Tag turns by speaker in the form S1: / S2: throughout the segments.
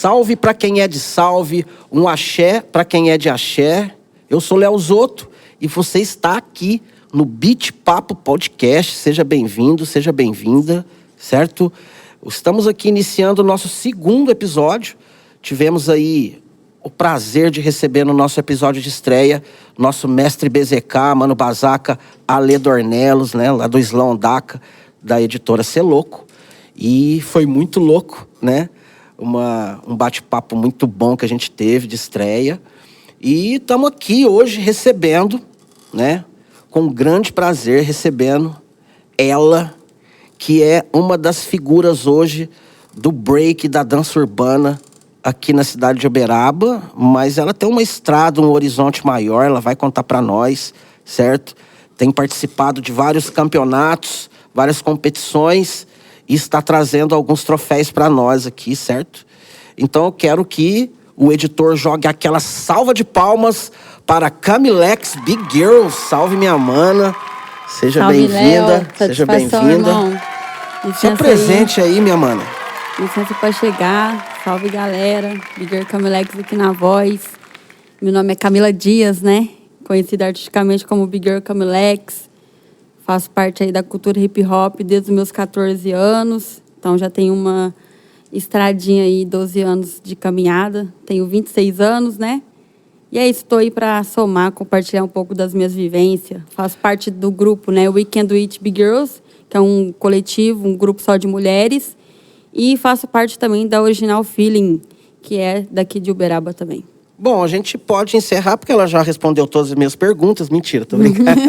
S1: salve para quem é de salve, um axé para quem é de axé. Eu sou Léo Zotto e você está aqui no Beat Papo Podcast. Seja bem-vindo, seja bem-vinda, certo? Estamos aqui iniciando o nosso segundo episódio. Tivemos aí o prazer de receber no nosso episódio de estreia nosso mestre BZK, Mano Basaca, Ale Dornelos, né, lá do Islão Daca, da editora Cê Louco. E foi muito louco, né? Um bate-papo muito bom que a gente teve de estreia. E estamos aqui hoje recebendo, né? Com grande prazer, recebendo ela, que é uma das figuras hoje do break da dança urbana aqui na cidade de Uberaba. Mas ela tem uma estrada, um horizonte maior, ela vai contar para nós, certo? Tem participado de vários campeonatos, várias competições, e está trazendo alguns troféus para nós aqui, certo? Então eu quero que o editor jogue aquela salva de palmas para Camilex Big Girl. Salve, minha mana. Seja bem-vinda. Seja bem-vinda. Se apresente aí, minha mana.
S2: Licença para chegar. Salve, galera. Big Girl Camilex aqui na voz. Meu nome é Camila Dias, né? Conhecida artisticamente como Big Girl Camilex. Faço parte aí da cultura hip hop desde os meus 14 anos. Então já tenho uma estradinha aí, 12 anos de caminhada. Tenho 26 anos, né? E é isso, estou aí para somar, compartilhar um pouco das minhas vivências. Faço parte do grupo, né? We Can Do It Big Girls, que é um coletivo, um grupo só de mulheres. E faço parte também da Original Feeling, que é daqui de Uberaba também.
S1: Bom, a gente pode encerrar, porque ela já respondeu todas as minhas perguntas. Mentira, tô brincando.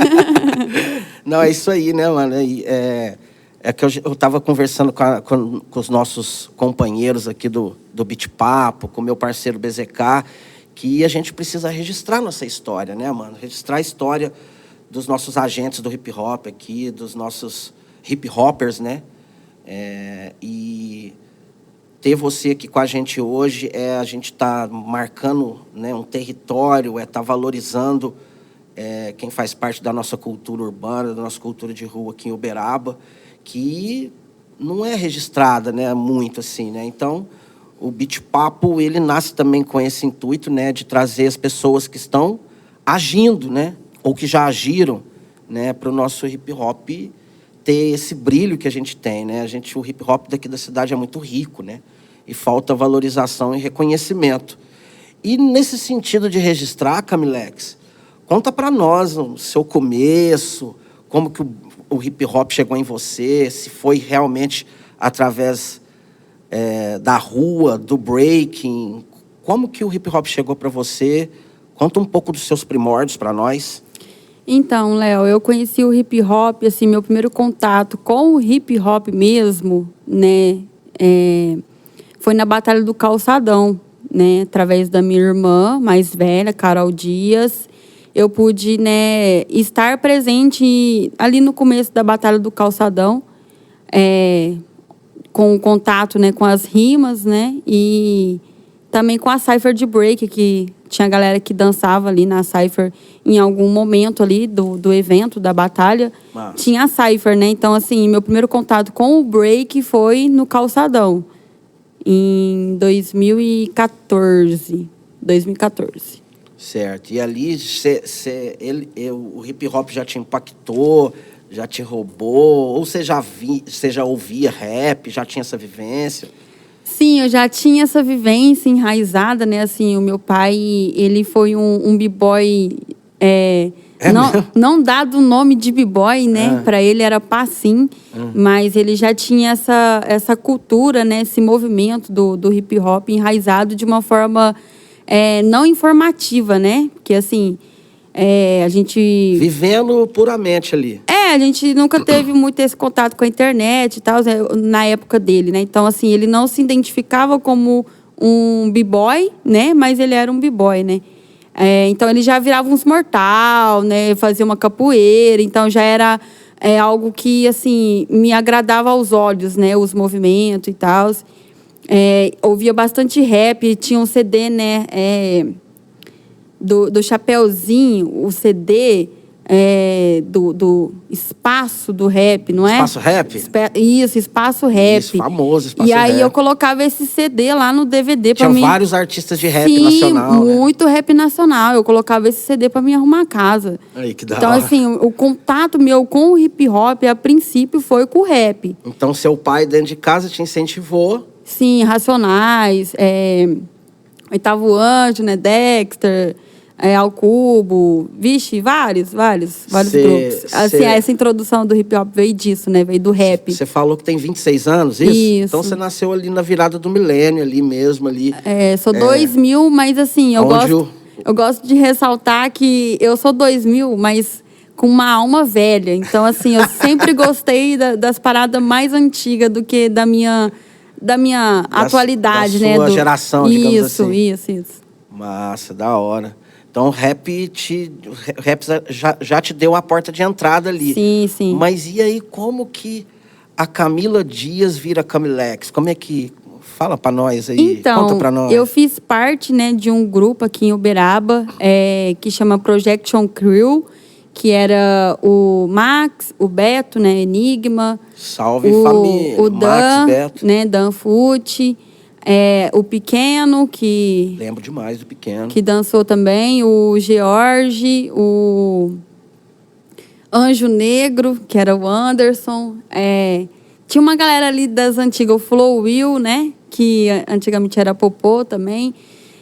S1: Não, é isso aí, né, mano? É que eu tava conversando com os nossos companheiros aqui do Beat Papo, com o meu parceiro BZK, que a gente precisa registrar nossa história, né, mano? Registrar a história dos nossos agentes do hip hop aqui, dos nossos hip hoppers, né? E ter você aqui com a gente hoje a gente tá marcando, né, um território, tá valorizando quem faz parte da nossa cultura urbana, da nossa cultura de rua aqui em Uberaba, que não é registrada, né, muito assim, né? Então, o Beat Papo, ele nasce também com esse intuito, né, de trazer as pessoas que estão agindo, né, ou que já agiram, né, para o nosso hip hop ter esse brilho que a gente tem, né? O hip hop daqui da cidade é muito rico, né? E falta valorização e reconhecimento. E nesse sentido de registrar, Camilex, conta para nós o seu começo, como que o hip hop chegou em você, se foi realmente através da rua, do breaking, como que o hip hop chegou para você? Conta um pouco dos seus primórdios para nós.
S2: Então, Léo, eu conheci o hip hop, assim, meu primeiro contato com o hip hop mesmo, né, foi na Batalha do Calçadão, né, através da minha irmã mais velha, Carol Dias. Eu pude, né, estar presente ali no começo da Batalha do Calçadão, com o contato, né, com as rimas, né, e também com a cypher de break, que tinha galera que dançava ali na cypher em algum momento ali do evento, da batalha.
S1: Nossa.
S2: Tinha a cypher, né? Então, assim, meu primeiro contato com o break foi no Calçadão, em 2014.
S1: Certo. E ali o hip hop já te impactou, já te roubou? Ou você já ouvia rap, já tinha essa vivência?
S2: Sim, eu já tinha essa vivência enraizada, né? Assim, o meu pai, ele foi um b-boy, não dado o nome de b-boy, né? Para ele era passim, mas ele já tinha essa cultura, né? Esse movimento do hip hop enraizado de uma forma não informativa, né? Porque, assim, a gente...
S1: Vivendo puramente ali.
S2: A gente nunca teve muito esse contato com a internet e tal, na época dele, né? Então, assim, ele não se identificava como um b-boy, né? Mas ele era um b-boy, né? Então, ele já virava uns mortal, né? Fazia uma capoeira. Então, já era algo que, assim, me agradava aos olhos, né? Os movimentos e tal. Ouvia bastante rap. Tinha um CD, né? Do Chapeuzinho, o CD... do espaço do rap, não é?
S1: Espaço rap?
S2: Isso, espaço rap.
S1: Isso, famoso espaço
S2: rap. E aí
S1: rap.
S2: Eu colocava esse CD lá no DVD pra
S1: Tinha
S2: mim.
S1: vários artistas de rap
S2: Sim,
S1: nacional,
S2: muito rap nacional. Eu colocava esse CD pra me arrumar a casa.
S1: Aí, que da
S2: Então,
S1: hora.
S2: assim, o contato meu com o hip hop, a princípio, foi com o rap.
S1: Então, seu pai dentro de casa te incentivou.
S2: Sim, Racionais, Oitavo Anjo, né? Dexter, Ao Cubo, vixe, vários grupos. Assim, essa introdução do hip hop veio disso, né? Veio do rap.
S1: Você falou que tem 26 anos, isso?
S2: Isso.
S1: Então você nasceu ali na virada do milênio, ali mesmo, ali.
S2: Sou 2000, mas assim, eu gosto de ressaltar que eu sou 2000, mas com uma alma velha. Então, assim, eu sempre gostei das paradas mais antigas do que da minha atualidade,
S1: da
S2: né?
S1: sua geração, digamos assim.
S2: Isso.
S1: Massa, da hora. Então, o rap já te deu a porta de entrada ali.
S2: Sim.
S1: Mas e aí, como que a Camila Dias vira Camilex? Como é que... Fala pra nós aí,
S2: então,
S1: conta pra nós.
S2: Eu fiz parte, né, de um grupo aqui em Uberaba, que chama Projection Crew, que era o Max, o Beto, né, Enigma.
S1: Salve, família.
S2: O Dan,
S1: Max, Beto.
S2: Né, Dan Fucci. O Pequeno, que...
S1: Lembro demais do Pequeno.
S2: Que dançou também. O George, o Anjo Negro, que era o Anderson. Tinha uma galera ali das antigas, o Flow Will, né? Que antigamente era Popô também.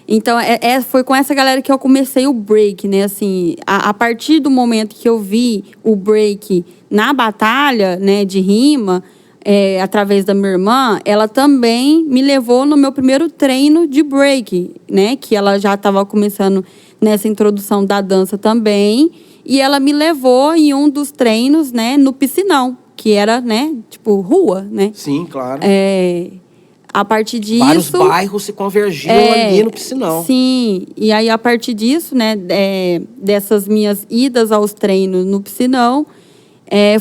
S2: Então, foi com essa galera que eu comecei o break, né? Assim, a partir do momento que eu vi o break na batalha, né, de rima, através da minha irmã, ela também me levou no meu primeiro treino de break, né? Que ela já estava começando nessa introdução da dança também. E ela me levou em um dos treinos, né, no piscinão, que era, né, tipo, rua, né?
S1: Sim, claro.
S2: A partir disso...
S1: Vários bairros se convergiam ali no piscinão.
S2: Sim, e aí a partir disso, né, dessas minhas idas aos treinos no piscinão,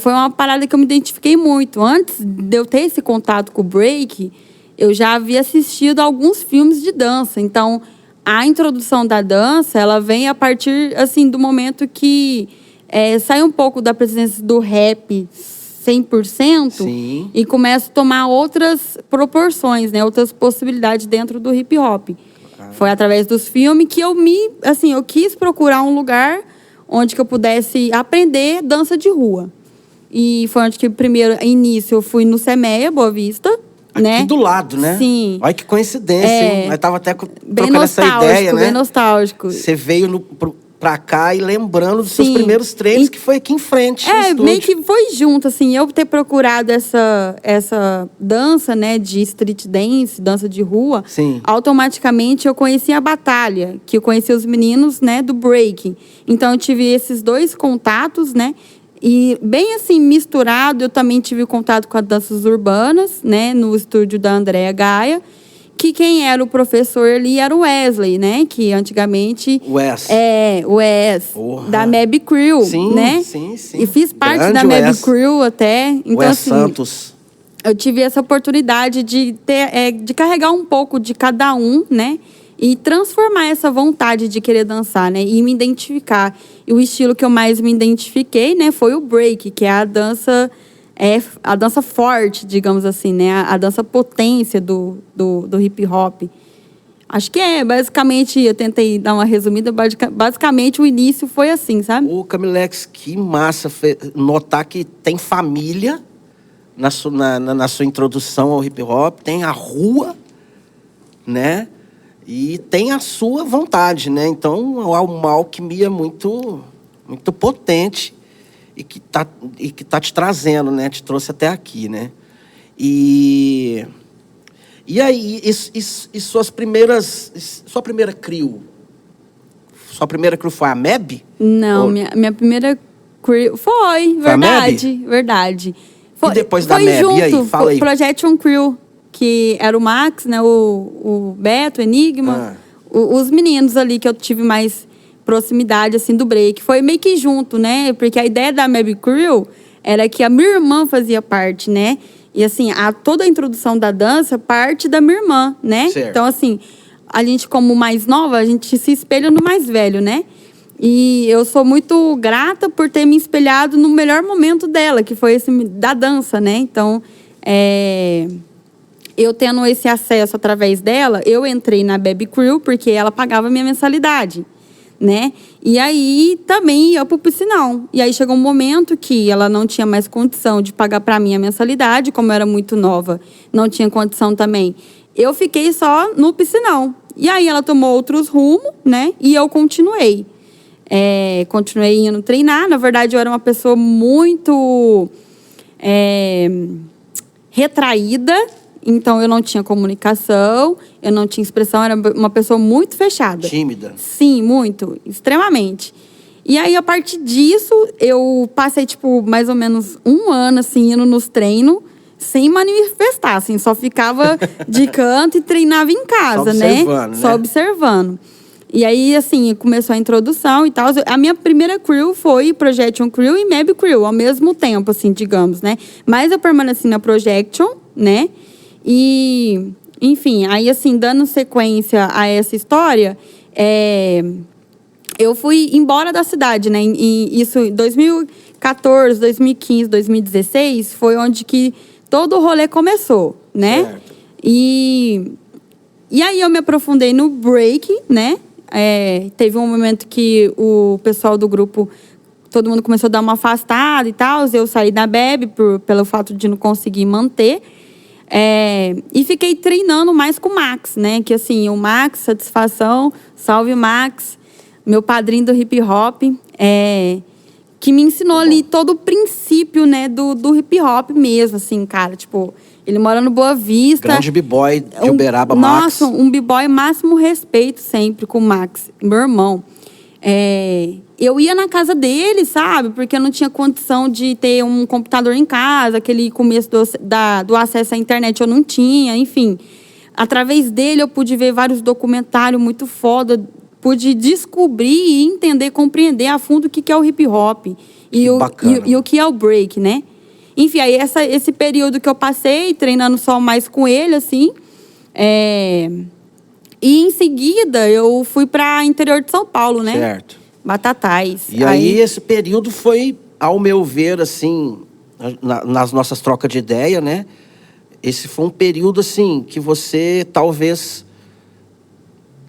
S2: foi uma parada que eu me identifiquei muito. Antes de eu ter esse contato com o break, eu já havia assistido a alguns filmes de dança. Então, a introdução da dança, ela vem a partir, assim, do momento que sai um pouco da presença do rap 100%. Sim. E começa a tomar outras proporções, né? Outras possibilidades dentro do hip hop. Foi através dos filmes que eu quis procurar um lugar onde que eu pudesse aprender dança de rua. E foi onde que primeiro início eu fui no Semeia, Boa Vista.
S1: Aqui,
S2: né?
S1: Do lado, né?
S2: Sim.
S1: Olha que coincidência, hein? Nós tava até trocando essa ideia, né?
S2: Bem nostálgico.
S1: Você veio pra cá e lembrando dos seus primeiros treinos, que foi aqui em frente.
S2: Meio que foi junto, assim, eu ter procurado essa dança, né, de street dance, dança de rua.
S1: Sim.
S2: Automaticamente eu conheci a batalha, que eu conheci os meninos, né, do break. Então eu tive esses dois contatos, né, e bem assim, misturado, eu também tive contato com as danças urbanas, né, no estúdio da Andréa Gaia. Que quem era o professor ali era o Wesley, né? Que antigamente...
S1: O Wes,
S2: da Meb Crew,
S1: sim,
S2: né?
S1: Sim.
S2: E fiz parte da Meb Crew até. Então,
S1: Wes
S2: assim,
S1: Santos.
S2: Eu tive essa oportunidade de de carregar um pouco de cada um, né? E transformar essa vontade de querer dançar, né? E me identificar. E o estilo que eu mais me identifiquei, né? Foi o break, que é a dança... a dança forte, digamos assim, né? A dança potência do hip hop. Acho que basicamente, eu tentei dar uma resumida, basicamente o início foi assim, sabe?
S1: Ô, Camilex, que massa notar que tem família na sua introdução ao hip hop, tem a rua, né? E tem a sua vontade, né? Então, é uma alquimia muito, muito potente. E que tá te trazendo, né? Te trouxe até aqui, né? E aí, suas primeiras... Sua primeira crew? Sua primeira crew foi a Meb?
S2: Não, minha primeira crew... Foi, verdade.
S1: E depois da Meb,
S2: junto,
S1: e aí? Fala aí.
S2: Projection Crew, que era o Max, né? O Beto, o Enigma. Os meninos ali que eu tive mais... proximidade, assim, do break. Foi meio que junto, né? Porque a ideia da Meb Crew era que a minha irmã fazia parte, né? E, assim, toda a introdução da dança parte da minha irmã, né?
S1: Certo.
S2: Então, assim, a gente, como mais nova, a gente se espelha no mais velho, né? E eu sou muito grata por ter me espelhado no melhor momento dela, que foi esse da dança, né? Então, eu tendo esse acesso através dela, eu entrei na Baby Crew porque ela pagava minha mensalidade, né? E aí também ia pro piscinão. E aí chegou um momento que ela não tinha mais condição de pagar para mim a mensalidade, como eu era muito nova, não tinha condição também. Eu fiquei só no piscinão. E aí ela tomou outros rumos, né? E eu continuei. Continuei indo treinar. Na verdade, eu era uma pessoa muito retraída. Então, eu não tinha comunicação, eu não tinha expressão. Era uma pessoa muito fechada.
S1: Tímida.
S2: Sim, muito. Extremamente. E aí, a partir disso, eu passei, mais ou menos 1 ano, assim, indo nos treinos, sem manifestar, assim. Só ficava de canto e treinava em casa, né? Só observando. E aí, assim, começou a introdução e tal. A minha primeira crew foi Projection Crew e Baby Crew, ao mesmo tempo, assim, digamos, né? Mas eu permaneci na Projection, né? E, enfim, aí, assim, dando sequência a essa história, eu fui embora da cidade, né? Isso em 2014, 2015, 2016, foi onde que todo o rolê começou, né?
S1: Certo.
S2: E aí eu me aprofundei no break, né? Teve um momento que o pessoal do grupo, todo mundo começou a dar uma afastada e tal. Eu saí da Bebe pelo fato de não conseguir manter. E fiquei treinando mais com o Max, né? Que assim, o Max, satisfação, salve Max, meu padrinho do hip hop, que me ensinou ali todo o princípio, né, do hip hop mesmo, assim, cara. Tipo, ele mora no Boa Vista.
S1: Grande b-boy de Uberaba, Max.
S2: Nossa, um b-boy, máximo respeito sempre com o Max, meu irmão. Eu ia na casa dele, sabe? Porque eu não tinha condição de ter um computador em casa. Aquele começo do acesso à internet eu não tinha, enfim. Através dele eu pude ver vários documentários muito foda. Pude descobrir e entender, compreender a fundo o que é o hip hop. E o que é o break, né? Enfim, aí esse período que eu passei treinando só mais com ele, assim. E em seguida eu fui para interior de São Paulo, né?
S1: Certo.
S2: Batatais.
S1: E aí esse período foi, ao meu ver, assim, nas nossas trocas de ideia, né? Esse foi um período, assim, que você talvez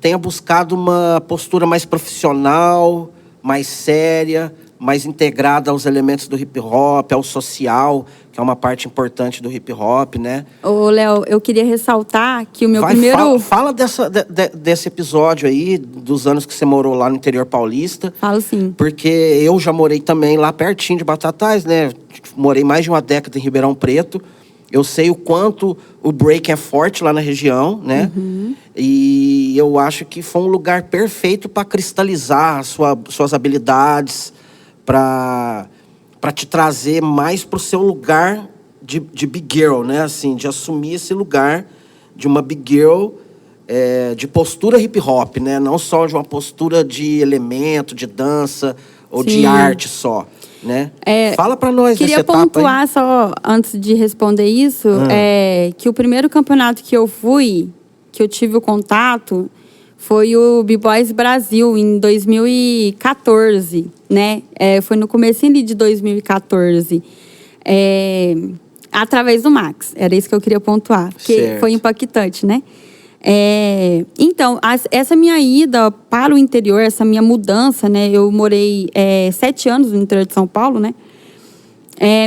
S1: tenha buscado uma postura mais profissional, mais séria, mais integrada aos elementos do hip hop, ao social, que é uma parte importante do hip hop, né?
S2: Ô, Léo, eu queria ressaltar que o meu primeiro...
S1: Fala desse episódio aí, dos anos que você morou lá no interior paulista.
S2: Falo sim.
S1: Porque eu já morei também lá pertinho de Batatais, né? Morei mais de uma década em Ribeirão Preto. Eu sei o quanto o break é forte lá na região, né?
S2: Uhum.
S1: E eu acho que foi um lugar perfeito para cristalizar suas habilidades, para te trazer mais para o seu lugar de big girl, né? Assim, de assumir esse lugar de uma big girl, de postura hip hop, né? Não só de uma postura de elemento, de dança ou
S2: Sim.
S1: de arte só, né? Fala para nós dessa etapa.
S2: Queria pontuar só, antes de responder isso, que o primeiro campeonato que eu fui, que eu tive o contato, foi o B-Boys Brasil, em 2014, né? Foi no comecinho de 2014. Através do Max. Era isso que eu queria pontuar. Porque foi impactante, né? Então, essa minha ida para o interior, essa minha mudança, né? Eu morei 7 anos no interior de São Paulo, né?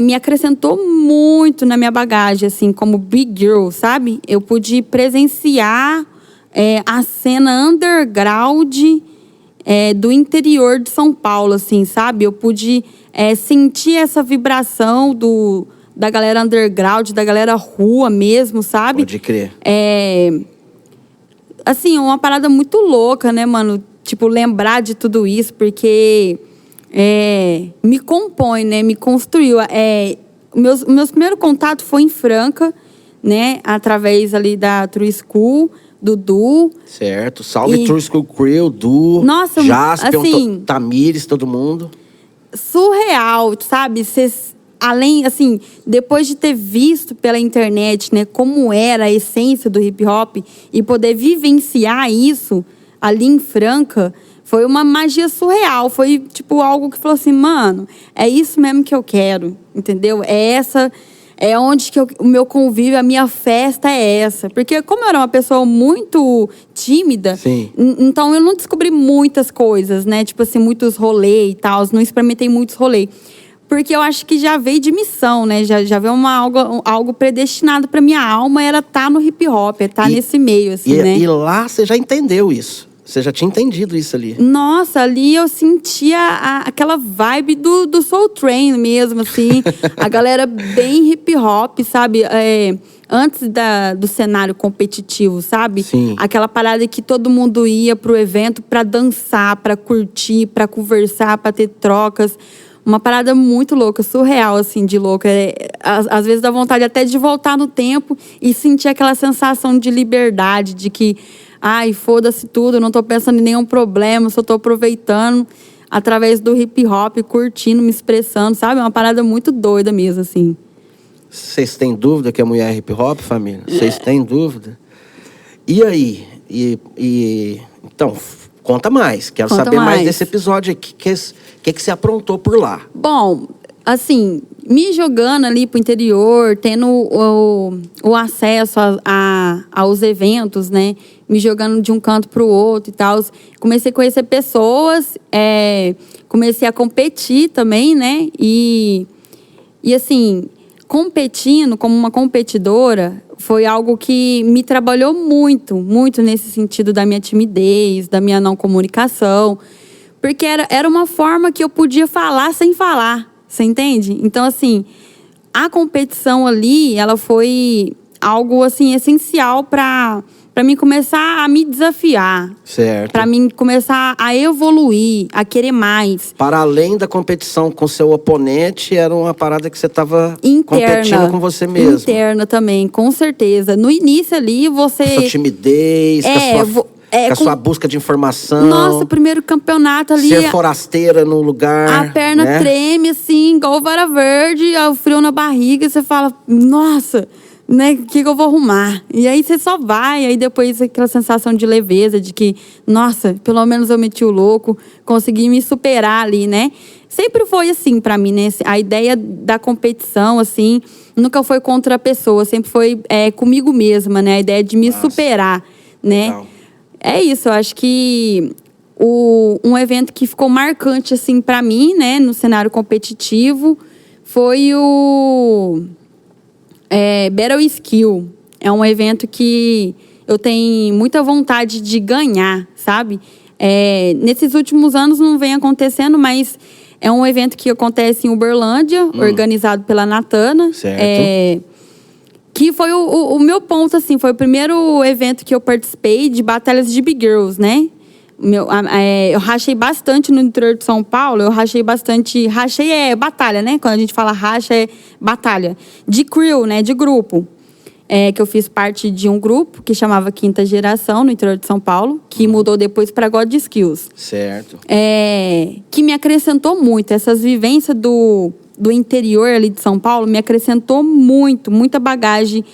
S2: Me acrescentou muito na minha bagagem, assim, como big girl, sabe? Eu pude presenciar a cena underground do interior de São Paulo, assim, sabe? Eu pude sentir essa vibração da galera underground, da galera rua mesmo, sabe?
S1: Pode crer.
S2: Assim, uma parada muito louca, né, mano? Tipo, lembrar de tudo isso, porque me compõe, né? Me construiu. Meus primeiros contatos foi em Franca, né? Através ali da True School, do Du.
S1: Certo. Salve True School Crew, Du,
S2: nossa,
S1: Jasper,
S2: assim,
S1: Tamires, todo mundo.
S2: Surreal, sabe? Além, assim, depois de ter visto pela internet, né, como era a essência do hip hop e poder vivenciar isso ali em Franca, Foi uma magia surreal. Foi, tipo, algo que falou assim, mano, é isso mesmo que eu quero, entendeu? É onde que o meu convívio, a minha festa é essa. Porque como eu era uma pessoa muito tímida, então eu não descobri muitas coisas, né? Tipo assim, muitos rolês e tal. Não experimentei muitos rolês. Porque eu acho que já veio de missão, né? Já veio algo predestinado pra minha alma. Era estar no hip hop, estar nesse meio, assim, né?
S1: E lá você já entendeu isso. Você já tinha entendido isso ali.
S2: Nossa, ali eu sentia aquela vibe do Soul Train mesmo, assim. A galera bem hip hop, sabe? Antes do cenário competitivo, sabe?
S1: Sim.
S2: Aquela parada que todo mundo ia pro evento pra dançar, pra curtir, pra conversar, pra ter trocas. Uma parada muito louca, surreal, assim, de louca. Às vezes dá vontade até de voltar no tempo e sentir aquela sensação de liberdade, de que... Ai, foda-se tudo, eu não tô pensando em nenhum problema, só tô aproveitando através do hip hop, curtindo, me expressando, sabe? É uma parada muito doida mesmo, assim.
S1: Vocês têm dúvida que a mulher é hip hop, família? Vocês têm dúvida? E aí? Então, conta mais. Quero saber mais desse episódio aqui. O que você aprontou por lá?
S2: Bom, assim, me jogando ali pro interior, tendo o acesso aos eventos, né? Me jogando de um canto pro outro e tal. Comecei a conhecer pessoas, comecei a competir também, né? E assim, competindo como uma competidora foi algo que me trabalhou muito, muito nesse sentido da minha timidez, da minha não comunicação. Porque era uma forma que eu podia falar sem falar, você entende? Então, assim, a competição ali, ela foi algo, assim, essencial para mim começar a me desafiar.
S1: Certo.
S2: Para mim começar a evoluir, a querer mais.
S1: Para além da competição com seu oponente, era uma parada que você estava competindo com você mesmo.
S2: Interna também, com certeza. No início ali, você...
S1: Com sua timidez, com a sua busca de informação.
S2: Nossa, primeiro campeonato ali...
S1: Ser forasteira no lugar.
S2: A perna treme, assim, igual vara verde, o frio na barriga. Você fala, nossa... Né, o que eu vou arrumar? E aí você só vai, aí depois aquela sensação de leveza, de que, nossa, pelo menos eu meti o louco, consegui me superar ali, né? Sempre foi assim pra mim, né? A ideia da competição, assim, nunca foi contra a pessoa, sempre foi comigo mesma, né? A ideia de me superar, né?
S1: Legal.
S2: É isso, eu acho que um evento que ficou marcante, assim, pra mim, né? No cenário competitivo, foi o... Battle Skill. É um evento que eu tenho muita vontade de ganhar, sabe? Nesses últimos anos não vem acontecendo, mas é um evento que acontece em Uberlândia, organizado pela Natana.
S1: Certo.
S2: Que foi o meu ponto, assim, foi o primeiro evento que eu participei de batalhas de Big Girls, né? Eu rachei bastante no interior de São Paulo, rachei é batalha, né? Quando a gente fala racha, é batalha. De crew, né? De grupo. Que eu fiz parte de um grupo que chamava Quinta Geração, no interior de São Paulo, que mudou depois para God Skills.
S1: Certo.
S2: Que me acrescentou muito. Essas vivências do interior ali de São Paulo me acrescentou muito, muita bagagem.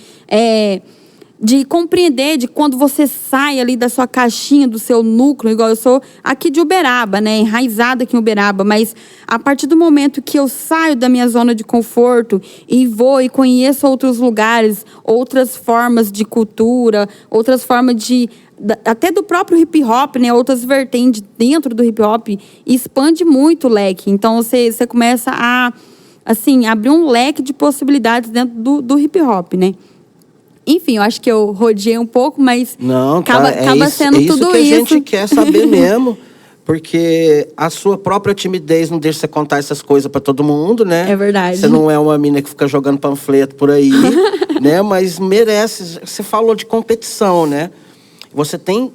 S2: De compreender, de quando você sai ali da sua caixinha, do seu núcleo, igual eu sou aqui de Uberaba, né? Enraizada aqui em Uberaba, mas a partir do momento que eu saio da minha zona de conforto e vou e conheço outros lugares, outras formas de cultura, outras formas até do próprio hip hop, né? Outras vertentes dentro do hip hop, expande muito o leque. Então você começa a, assim, abrir um leque de possibilidades dentro do hip hop, né? Enfim, eu acho que eu rodeei um pouco, mas acaba sendo tudo isso.
S1: É isso que a gente quer saber mesmo. Porque a sua própria timidez não deixa você contar essas coisas pra todo mundo, né?
S2: É verdade.
S1: Você não é uma mina que fica jogando panfleto por aí, né? Mas merece. Você falou de competição, né? Você tem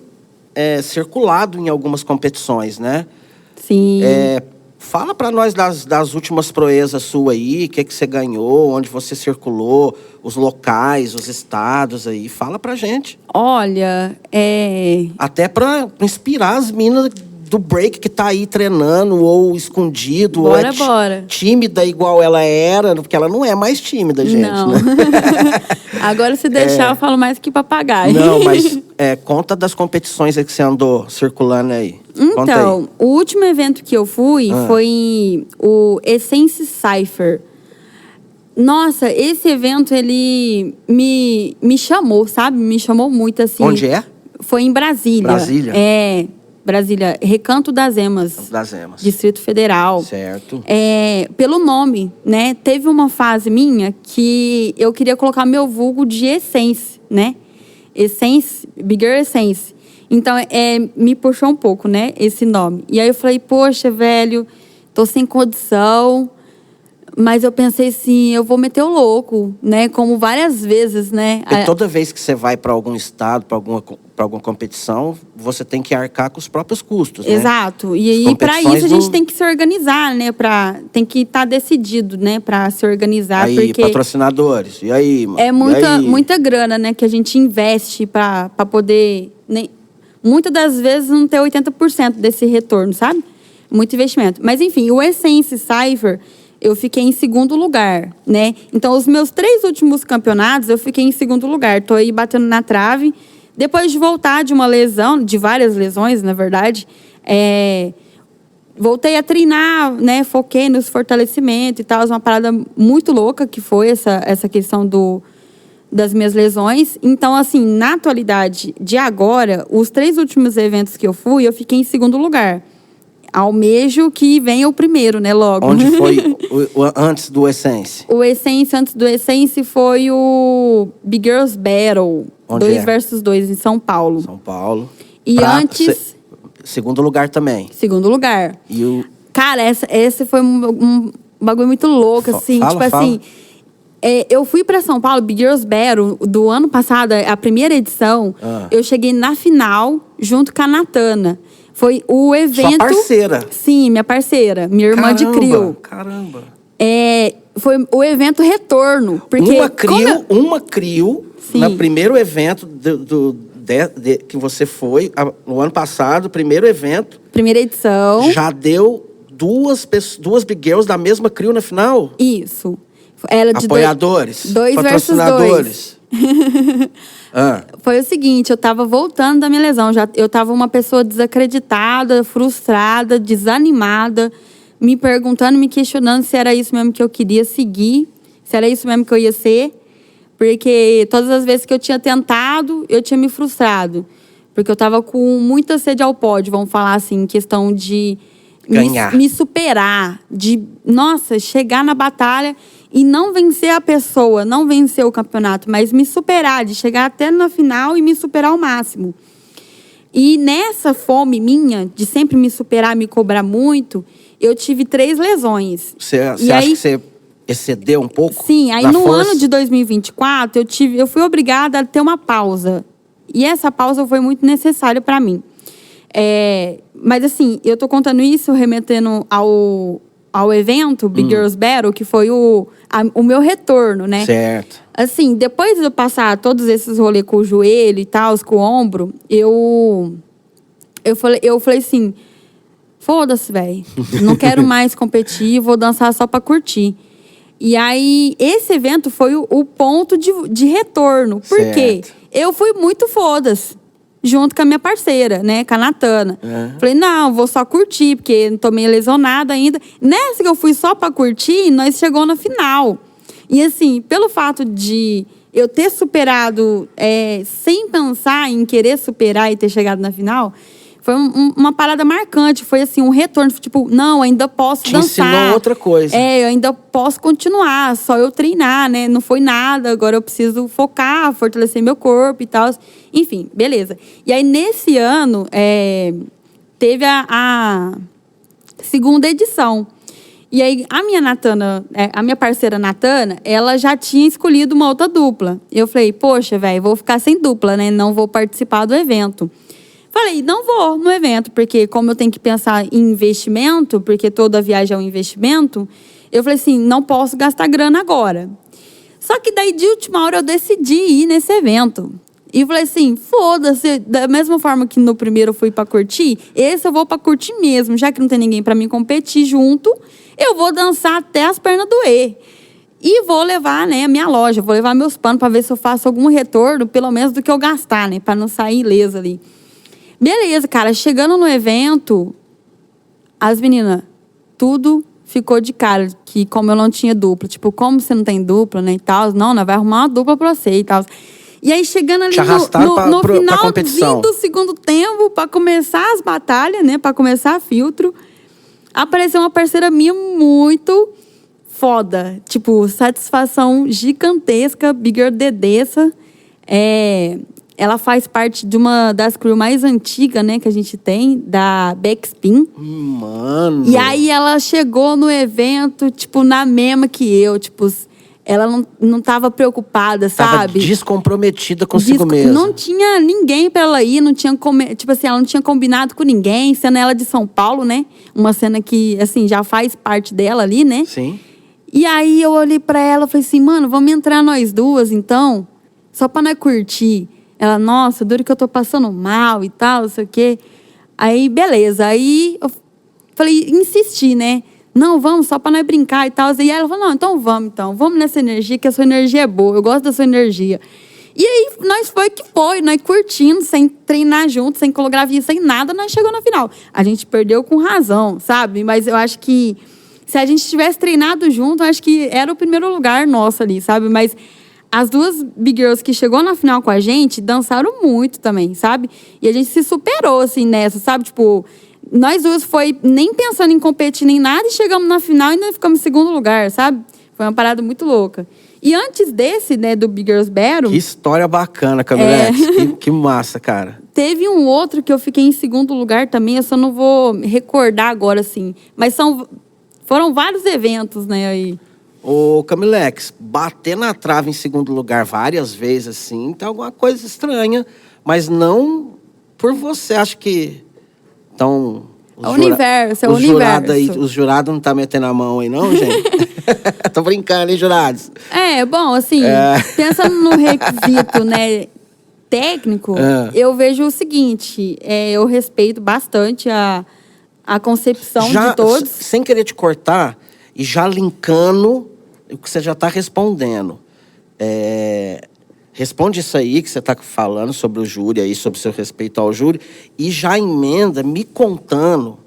S1: circulado em algumas competições, né?
S2: Sim.
S1: Fala pra nós das últimas proezas suas aí, o que você ganhou, onde você circulou, os locais, os estados aí. Fala pra gente.
S2: Olha,
S1: Até pra inspirar as minas do break que tá aí treinando, ou escondido,
S2: bora.
S1: Tímida igual ela era, porque ela não é mais tímida, gente.
S2: Não.
S1: Né?
S2: Agora, se deixar, eu falo mais que papagaio.
S1: Não, mas conta das competições aí que você andou circulando aí. Conta
S2: Então,
S1: aí.
S2: o último evento que eu fui foi o Essence Cypher. Nossa, esse evento, ele me chamou, sabe? Me chamou muito, assim.
S1: Onde é?
S2: Foi em Brasília.
S1: Brasília?
S2: É, Brasília. Recanto das Emas.
S1: Das Emas.
S2: Distrito Federal.
S1: Certo.
S2: Pelo nome, né? Teve uma fase minha que eu queria colocar meu vulgo de Essence, né? Essence, Bigger Essence. Então, me puxou um pouco, né? Esse nome. E aí eu falei, poxa, velho, tô sem condição. Mas eu pensei assim, eu vou meter o louco, né? Como várias vezes, né?
S1: E toda vez que você vai para algum estado, para alguma competição, você tem que arcar com os próprios custos, né?
S2: Exato. E aí, para isso, a gente tem que se organizar, né? Tem que estar decidido, né? Para se organizar.
S1: Aí,
S2: porque
S1: patrocinadores. E aí, mano?
S2: é muita grana, né? Que a gente investe para poder... Né? Muitas das vezes não ter 80% desse retorno, sabe? Muito investimento. Mas, enfim, o Essence Cypher... eu fiquei em segundo lugar, né? Então, os meus 3 últimos campeonatos, eu fiquei em segundo lugar. Tô aí batendo na trave. Depois de voltar de uma lesão, de várias lesões, na verdade, voltei a treinar, né? Foquei nos fortalecimentos e tal. Uma parada muito louca que foi essa questão das minhas lesões. Então, assim, na atualidade de agora, os 3 últimos eventos que eu fui, eu fiquei em segundo lugar. Almejo que venha o primeiro, né, logo.
S1: Onde foi antes do Essence?
S2: O Essence, antes do Essence, foi o Big Girls Battle.
S1: Onde
S2: 2 versus 2, em São Paulo.
S1: São Paulo.
S2: E antes...
S1: Segundo lugar também.
S2: Segundo lugar.
S1: E o...
S2: Cara, esse foi um bagulho muito louco, assim.
S1: Fala.
S2: Assim, eu fui pra São Paulo, Big Girls Battle, do ano passado, a primeira edição. Eu cheguei na final, junto com a Natana. Foi o evento...
S1: Sua parceira?
S2: Sim, minha parceira. Minha irmã de crio.
S1: Caramba.
S2: Foi o evento retorno. Porque
S1: uma crio no primeiro evento que você foi, no ano passado, primeiro evento.
S2: Primeira edição.
S1: Já deu duas Big Girls da mesma crio na final?
S2: Isso. Era de
S1: apoiadores?
S2: Dois
S1: patrocinadores?
S2: Foi o seguinte, eu tava voltando da minha lesão. Eu tava uma pessoa desacreditada, frustrada, desanimada, me perguntando, me questionando se era isso mesmo que eu queria seguir, se era isso mesmo que eu ia ser. Porque todas as vezes que eu tinha tentado, eu tinha me frustrado. Porque eu tava com muita sede ao pódio, vamos falar assim, em questão de me superar. De, nossa, chegar na batalha e não vencer a pessoa, não vencer o campeonato, mas me superar, de chegar até na final e me superar ao máximo. E nessa fome minha, de sempre me superar, me cobrar muito, eu tive 3 lesões.
S1: Você acha que você excedeu um pouco?
S2: Sim, aí no ano de 2024, eu fui obrigada a ter uma pausa. E essa pausa foi muito necessária para mim. Mas assim, eu tô contando isso remetendo ao evento Big Girls Battle, que foi o meu retorno, né?
S1: Certo.
S2: Assim, depois de eu passar todos esses rolês com o joelho e tal, com o ombro, eu falei assim, foda-se, velho. Não quero mais competir, vou dançar só pra curtir. E aí, esse evento foi o ponto de retorno. Por quê? Eu fui muito foda-se. Junto com a minha parceira, né? Com a Natana. Falei, não, vou só curtir, porque não tô meio lesionada ainda. Nessa que eu fui só pra curtir, nós chegou na final. E assim, pelo fato de eu ter superado sem pensar em querer superar e ter chegado na final, foi uma parada marcante. Foi assim, um retorno. Tipo, não, ainda posso dançar.
S1: Te ensinou outra coisa.
S2: Eu ainda posso continuar, só eu treinar, né? Não foi nada, agora eu preciso focar, fortalecer meu corpo e tal. Enfim, beleza. E aí, nesse ano, teve a segunda edição. E aí, a minha parceira Natana, ela já tinha escolhido uma outra dupla. Eu falei, poxa, velho, vou ficar sem dupla, né? Não vou participar do evento. Falei, não vou no evento, porque como eu tenho que pensar em investimento, porque toda viagem é um investimento, eu falei assim, não posso gastar grana agora. Só que daí, de última hora, eu decidi ir nesse evento. E falei assim, foda-se, da mesma forma que no primeiro eu fui pra curtir, esse eu vou pra curtir mesmo, já que não tem ninguém pra mim competir junto, eu vou dançar até as pernas doer. E vou levar, né, a minha loja, vou levar meus panos pra ver se eu faço algum retorno, pelo menos do que eu gastar, né, pra não sair ilesa ali. Beleza, cara. Chegando no evento, as meninas, tudo ficou de cara. Que como eu não tinha dupla. Tipo, como você não tem dupla, né, e tal. Não, vai arrumar uma dupla pra você e tal. E aí, chegando ali no finalzinho do segundo tempo, pra começar as batalhas, né, pra começar a filtro, apareceu uma parceira minha muito foda. Tipo, satisfação gigantesca, Big Girl Dedessa. Ela faz parte de uma das crew mais antigas, né, que a gente tem, da Backspin.
S1: Mano!
S2: E aí ela chegou no evento, tipo, na mesma que eu, tipo, ela não tava preocupada, sabe?
S1: Tava descomprometida consigo mesma.
S2: Não tinha ninguém pra ela ir, não tinha, tipo assim, ela não tinha combinado com ninguém, sendo ela de São Paulo, né? Uma cena que, assim, já faz parte dela ali, né?
S1: Sim.
S2: E aí eu olhei pra ela e falei assim, mano, vamos entrar nós duas, então, só pra nós curtir. Ela, nossa, duro que eu tô passando mal e tal, não sei o quê. Aí, beleza. Aí eu falei, insisti, né? Não, vamos, só pra nós brincar e tal. E aí ela falou, não, então. Vamos nessa energia, que a sua energia é boa. Eu gosto da sua energia. E aí, nós nós curtindo, sem treinar junto, sem coreografia, sem nada, nós chegamos na final. A gente perdeu com razão, sabe? Mas eu acho que se a gente tivesse treinado junto, eu acho que era o primeiro lugar nosso ali, sabe? Mas as duas Big Girls que chegou na final com a gente dançaram muito também, sabe? E a gente se superou, assim, nessa, sabe? Tipo, nós duas foi nem pensando em competir nem nada e chegamos na final e ainda ficamos em segundo lugar, sabe? Foi uma parada muito louca. E antes desse, né, do Big Girls Battle...
S1: Que história bacana, Camilex. Que massa, cara.
S2: Teve um outro que eu fiquei em segundo lugar também, eu só não vou recordar agora, assim. Mas foram vários eventos, né, aí.
S1: Ô, Camilex, bater na trave em segundo lugar várias vezes, assim, tá alguma coisa estranha. Mas não por você, acho que... Então,
S2: o universo.
S1: Os jurados não tá metendo a mão aí, não, gente? Tô brincando, hein, jurados?
S2: Bom, assim, pensando no requisito, né, técnico, eu vejo o seguinte, eu respeito bastante a concepção de todos.
S1: Sem querer te cortar, e já linkando o que você já tá respondendo. Responde isso aí que você está falando sobre o júri, aí, sobre o seu respeito ao júri, e já emenda me contando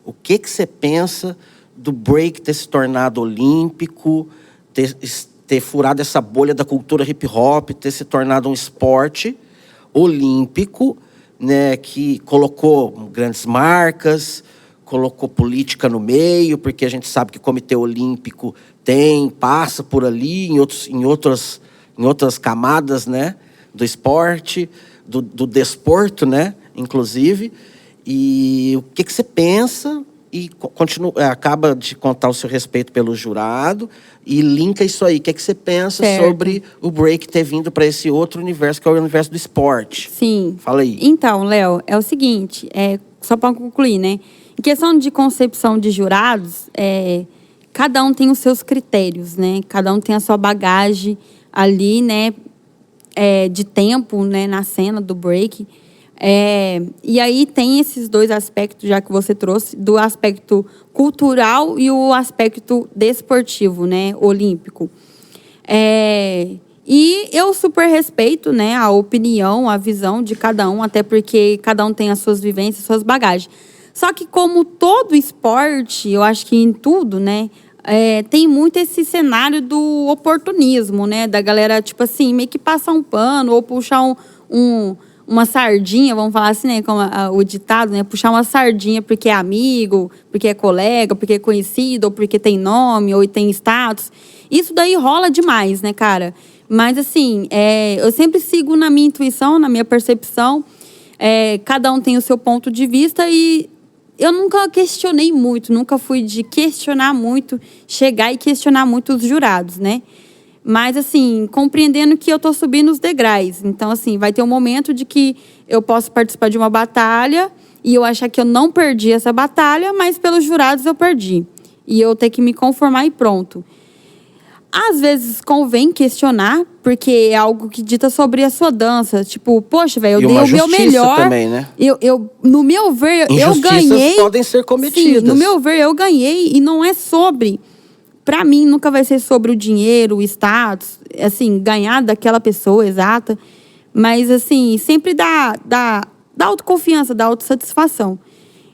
S1: o que você pensa do break ter se tornado olímpico, ter furado essa bolha da cultura hip-hop, ter se tornado um esporte olímpico, né, que colocou grandes marcas, colocou política no meio, porque a gente sabe que o Comitê Olímpico passa por ali, em outras camadas, né, do esporte, do desporto, né, inclusive. E o que você pensa e acaba de contar o seu respeito pelo jurado e linka isso aí. O que você pensa sobre o break ter vindo para esse outro universo, que é o universo do esporte?
S2: Sim.
S1: Fala aí.
S2: Então, Léo, é o seguinte, só para concluir, né? Em questão de concepção de jurados, cada um tem os seus critérios, né? Cada um tem a sua bagagem ali, né, de tempo, né, na cena do break. E aí tem esses dois aspectos, já que você trouxe, do aspecto cultural e o aspecto desportivo, né, olímpico. E eu super respeito, né, a opinião, a visão de cada um, até porque cada um tem as suas vivências, suas bagagens. Só que como todo esporte, eu acho que em tudo, né, tem muito esse cenário do oportunismo, né? Da galera, tipo assim, meio que passar um pano ou puxar uma sardinha, vamos falar assim, né? Como o ditado, né? Puxar uma sardinha porque é amigo, porque é colega, porque é conhecido, ou porque tem nome, ou tem status. Isso daí rola demais, né, cara? Mas, assim, eu sempre sigo na minha intuição, na minha percepção. Cada um tem o seu ponto de vista e eu nunca questionei muito, nunca fui de questionar muito, chegar e questionar muito os jurados, né? Mas, assim, compreendendo que eu tô subindo os degraus. Então, assim, vai ter um momento de que eu posso participar de uma batalha e eu achar que eu não perdi essa batalha, mas pelos jurados eu perdi. E eu ter que me conformar e pronto. Às vezes convém questionar, porque é algo que dita sobre a sua dança. Tipo, poxa, velho, eu dei o meu melhor.
S1: Também, né?
S2: No meu ver, eu ganhei.
S1: Injustiças podem ser cometidas.
S2: Sim, no meu ver, eu ganhei e não é sobre. Pra mim, nunca vai ser sobre o dinheiro, o status, assim, ganhar daquela pessoa exata. Mas, assim, sempre dá da autoconfiança, da autossatisfação.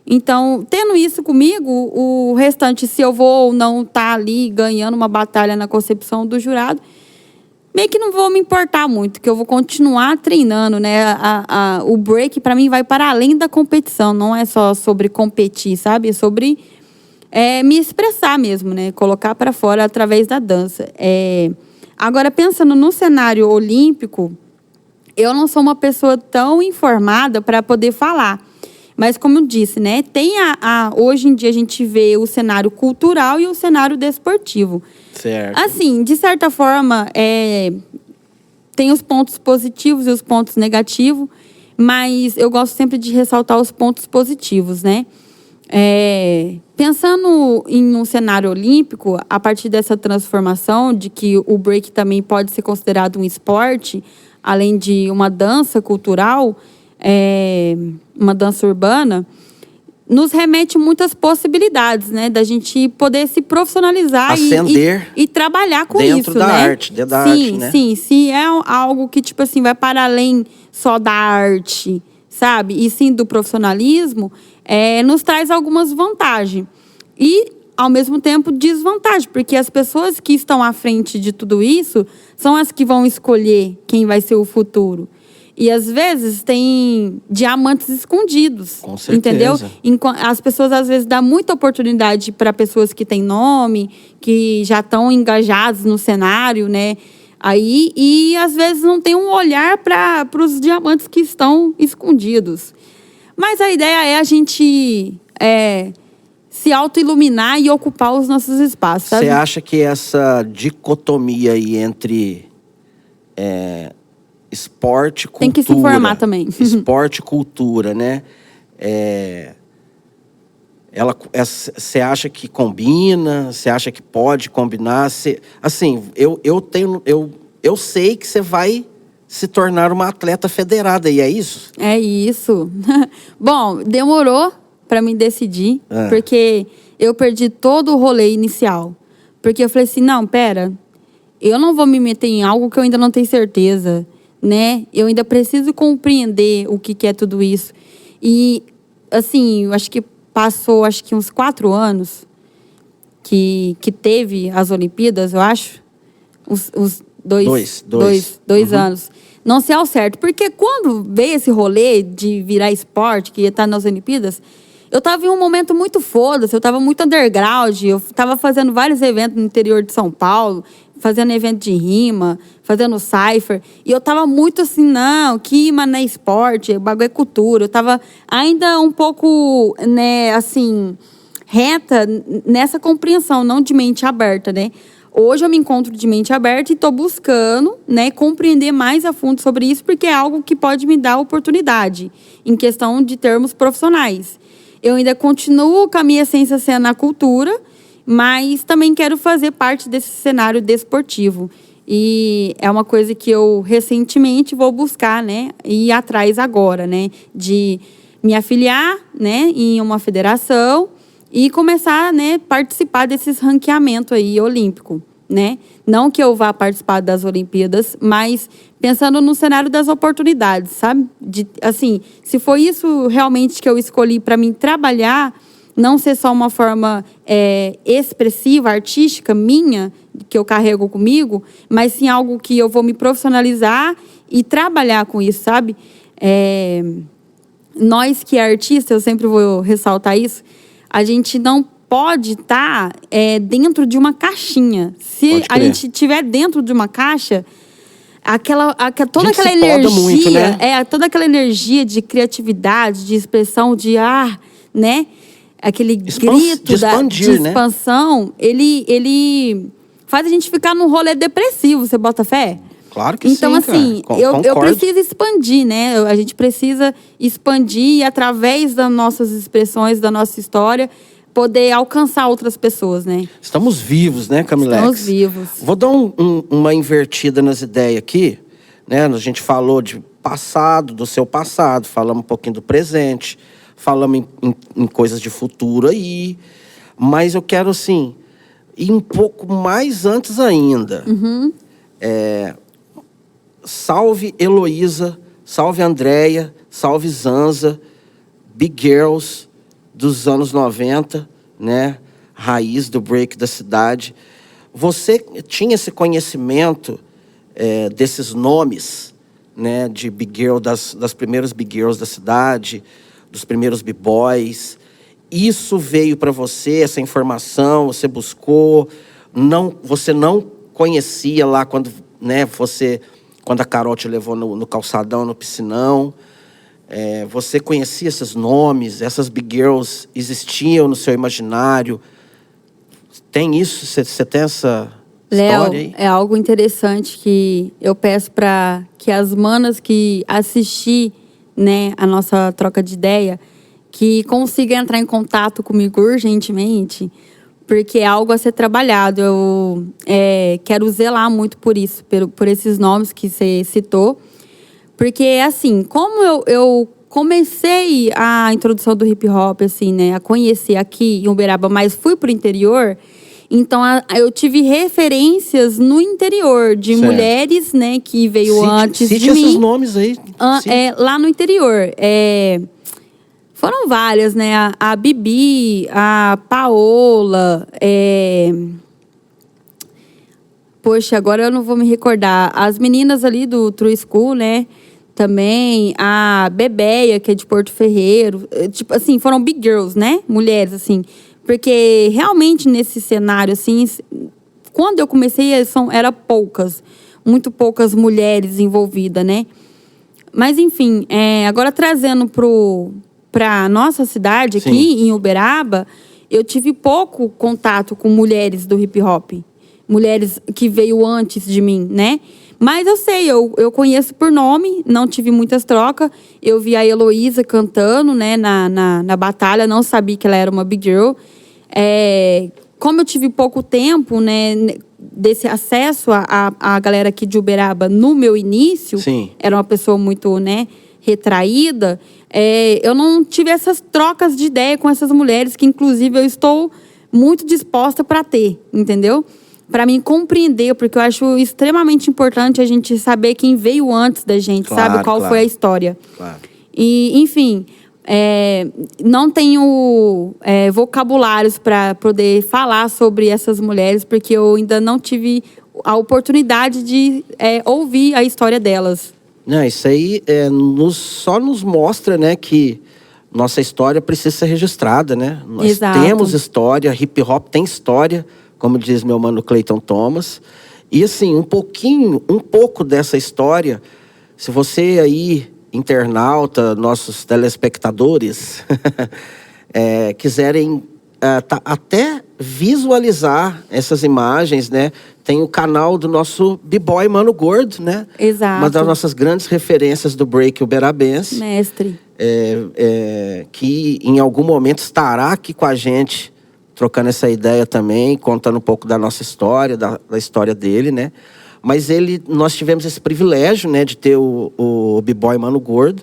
S2: Então, tendo isso comigo, o restante, se eu vou ou não estar ali ganhando uma batalha na concepção do jurado, meio que não vou me importar muito, que eu vou continuar treinando, né? O break, para mim, vai para além da competição. Não é só sobre competir, sabe? É sobre me expressar mesmo, né? Colocar para fora através da dança. Agora, pensando no cenário olímpico, eu não sou uma pessoa tão informada para poder falar. Mas, como eu disse, né? Tem hoje em dia a gente vê o cenário cultural e o cenário desportivo.
S1: Certo.
S2: Assim, de certa forma, tem os pontos positivos e os pontos negativos, mas eu gosto sempre de ressaltar os pontos positivos, né? Pensando em um cenário olímpico, a partir dessa transformação de que o break também pode ser considerado um esporte, além de uma dança cultural, uma dança urbana, nos remete muitas possibilidades, né? Da gente poder se profissionalizar e trabalhar com isso,
S1: dentro da
S2: né?
S1: arte, dentro da arte, né?
S2: Sim, se é algo que, tipo assim, vai para além só da arte, sabe? E sim do profissionalismo, nos traz algumas vantagens. E, ao mesmo tempo, desvantagem, porque as pessoas que estão à frente de tudo isso são as que vão escolher quem vai ser o futuro. E, às vezes, tem diamantes escondidos.
S1: Com certeza.
S2: Entendeu? As pessoas, às vezes, dão muita oportunidade para pessoas que têm nome, que já estão engajadas no cenário, né? E, às vezes, não tem um olhar para os diamantes que estão escondidos. Mas a ideia é a gente se auto-iluminar e ocupar os nossos espaços, sabe?
S1: Você acha que essa dicotomia aí entre esporte e cultura...
S2: Tem que se informar também.
S1: Esporte e cultura, né? Você acha que combina? Você acha que pode combinar? Assim, eu sei que você vai se tornar uma atleta federada, e é isso?
S2: É isso. Bom, demorou para me decidir, porque eu perdi todo o rolê inicial. Porque eu falei assim, não, pera, eu não vou me meter em algo que eu ainda não tenho certeza, né? Eu ainda preciso compreender o que é tudo isso. E, assim, eu acho que passou, uns 4 anos que teve as Olimpíadas, eu acho. Os dois anos. Não sei ao certo. Porque quando veio esse rolê de virar esporte, que ia estar nas Olimpíadas, eu estava em um momento muito foda-se, eu estava muito underground, eu estava fazendo vários eventos no interior de São Paulo, fazendo evento de rima, fazendo cypher, e eu estava muito assim, não, que rima não é esporte, o bagulho é cultura. Eu estava ainda um pouco, né, assim, reta nessa compreensão, não de mente aberta, né? Hoje eu me encontro de mente aberta e estou buscando, né, compreender mais a fundo sobre isso, porque é algo que pode me dar oportunidade em questão de termos profissionais. Eu ainda continuo com a minha essência sendo na cultura, mas também quero fazer parte desse cenário desportivo. E é uma coisa que eu recentemente vou buscar, né, ir atrás agora, né, de me afiliar, né, em uma federação e começar, né, participar desses ranqueamentos aí olímpico, né? Não que eu vá participar das Olimpíadas, mas pensando no cenário das oportunidades, sabe? Assim, se foi isso realmente que eu escolhi para mim trabalhar, não ser só uma forma expressiva, artística minha, que eu carrego comigo, mas sim algo que eu vou me profissionalizar e trabalhar com isso, sabe? Nós que é artista, eu sempre vou ressaltar isso, a gente não pode estar dentro de uma caixinha. Se a gente estiver dentro de uma caixa, toda aquela energia, muito, né? Toda aquela energia de criatividade, de expressão, de né? Aquele grito de expansão, né? Ele faz a gente ficar num rolê depressivo, você bota fé?
S1: Claro que
S2: então,
S1: sim,
S2: assim, eu preciso expandir, né? A gente precisa expandir e, através das nossas expressões, da nossa história, poder alcançar outras pessoas, né?
S1: Estamos vivos, né, Camilex?
S2: Estamos vivos.
S1: Vou dar uma invertida nas ideias aqui, né? A gente falou de passado, do seu passado, falamos um pouquinho do presente, falamos em coisas de futuro aí, mas eu quero, assim, ir um pouco mais antes ainda. Salve Heloísa, salve Andréia, Salve Zanza, Big Girls dos anos 90, né? Raiz do break da cidade. Você tinha esse conhecimento desses nomes, né? De Big Girl, das primeiras Big Girls da cidade, dos primeiros B-Boys. Isso veio para você, essa informação, você buscou, você não conhecia lá quando, né, quando a Carol te levou no calçadão, no piscinão. Você conhecia esses nomes, essas Big Girls existiam no seu imaginário? Tem isso? Você tem essa história aí?
S2: Léo, é algo interessante que eu peço para que as manas que assistir, né, a nossa troca de ideia, que consigam entrar em contato comigo urgentemente, porque é algo a ser trabalhado. Eu quero zelar muito por isso, por esses nomes que você citou. Porque, assim, como eu comecei a introdução do hip hop, assim, né, a conhecer aqui em Uberaba, mas fui pro interior, então eu tive referências no interior de mulheres, né, que veio antes de mim.
S1: Cite esses nomes aí.
S2: Lá no interior. Foram várias, né? A Bibi, a Paola, Poxa, agora eu não vou me recordar. As meninas ali do True School, né? Também. A Bebeia, que é de Porto Ferreiro. Tipo assim, foram big girls, né? Mulheres, assim. Porque realmente nesse cenário, assim, quando eu comecei, eram poucas. Muito poucas mulheres envolvidas, né? Mas, enfim, agora trazendo para nossa cidade aqui, sim, em Uberaba, eu tive pouco contato com mulheres do hip hop. Mulheres que veio antes de mim, né? Mas eu sei, eu conheço por nome, não tive muitas trocas. Eu vi a Heloísa cantando, né, na batalha, não sabia que ela era uma big girl. Como eu tive pouco tempo, né, desse acesso à galera aqui de Uberaba no meu início, sim, era uma pessoa muito, né, retraída, eu não tive essas trocas de ideia com essas mulheres, que inclusive eu estou muito disposta para ter, entendeu? Para mim compreender, porque eu acho extremamente importante a gente saber quem veio antes da gente, claro, sabe? Qual foi a história. Claro. E, enfim, não tenho vocabulários para poder falar sobre essas mulheres, porque eu ainda não tive a oportunidade de ouvir a história delas.
S1: Não, isso aí só nos mostra, né, que nossa história precisa ser registrada, né? Nós temos história, hip hop tem história, como diz meu mano Clayton Thomas. E assim, um pouco dessa história, se você aí, internauta, nossos telespectadores, quiserem até visualizar essas imagens, né? Tem o canal do nosso B-Boy Mano Gordo, né?
S2: Exato.
S1: Uma das nossas grandes referências do break uberabense.
S2: Mestre.
S1: Que em algum momento estará aqui com a gente, trocando essa ideia também, contando um pouco da nossa história, da história dele, né? Mas nós tivemos esse privilégio, né, de ter o B-Boy Mano Gordo,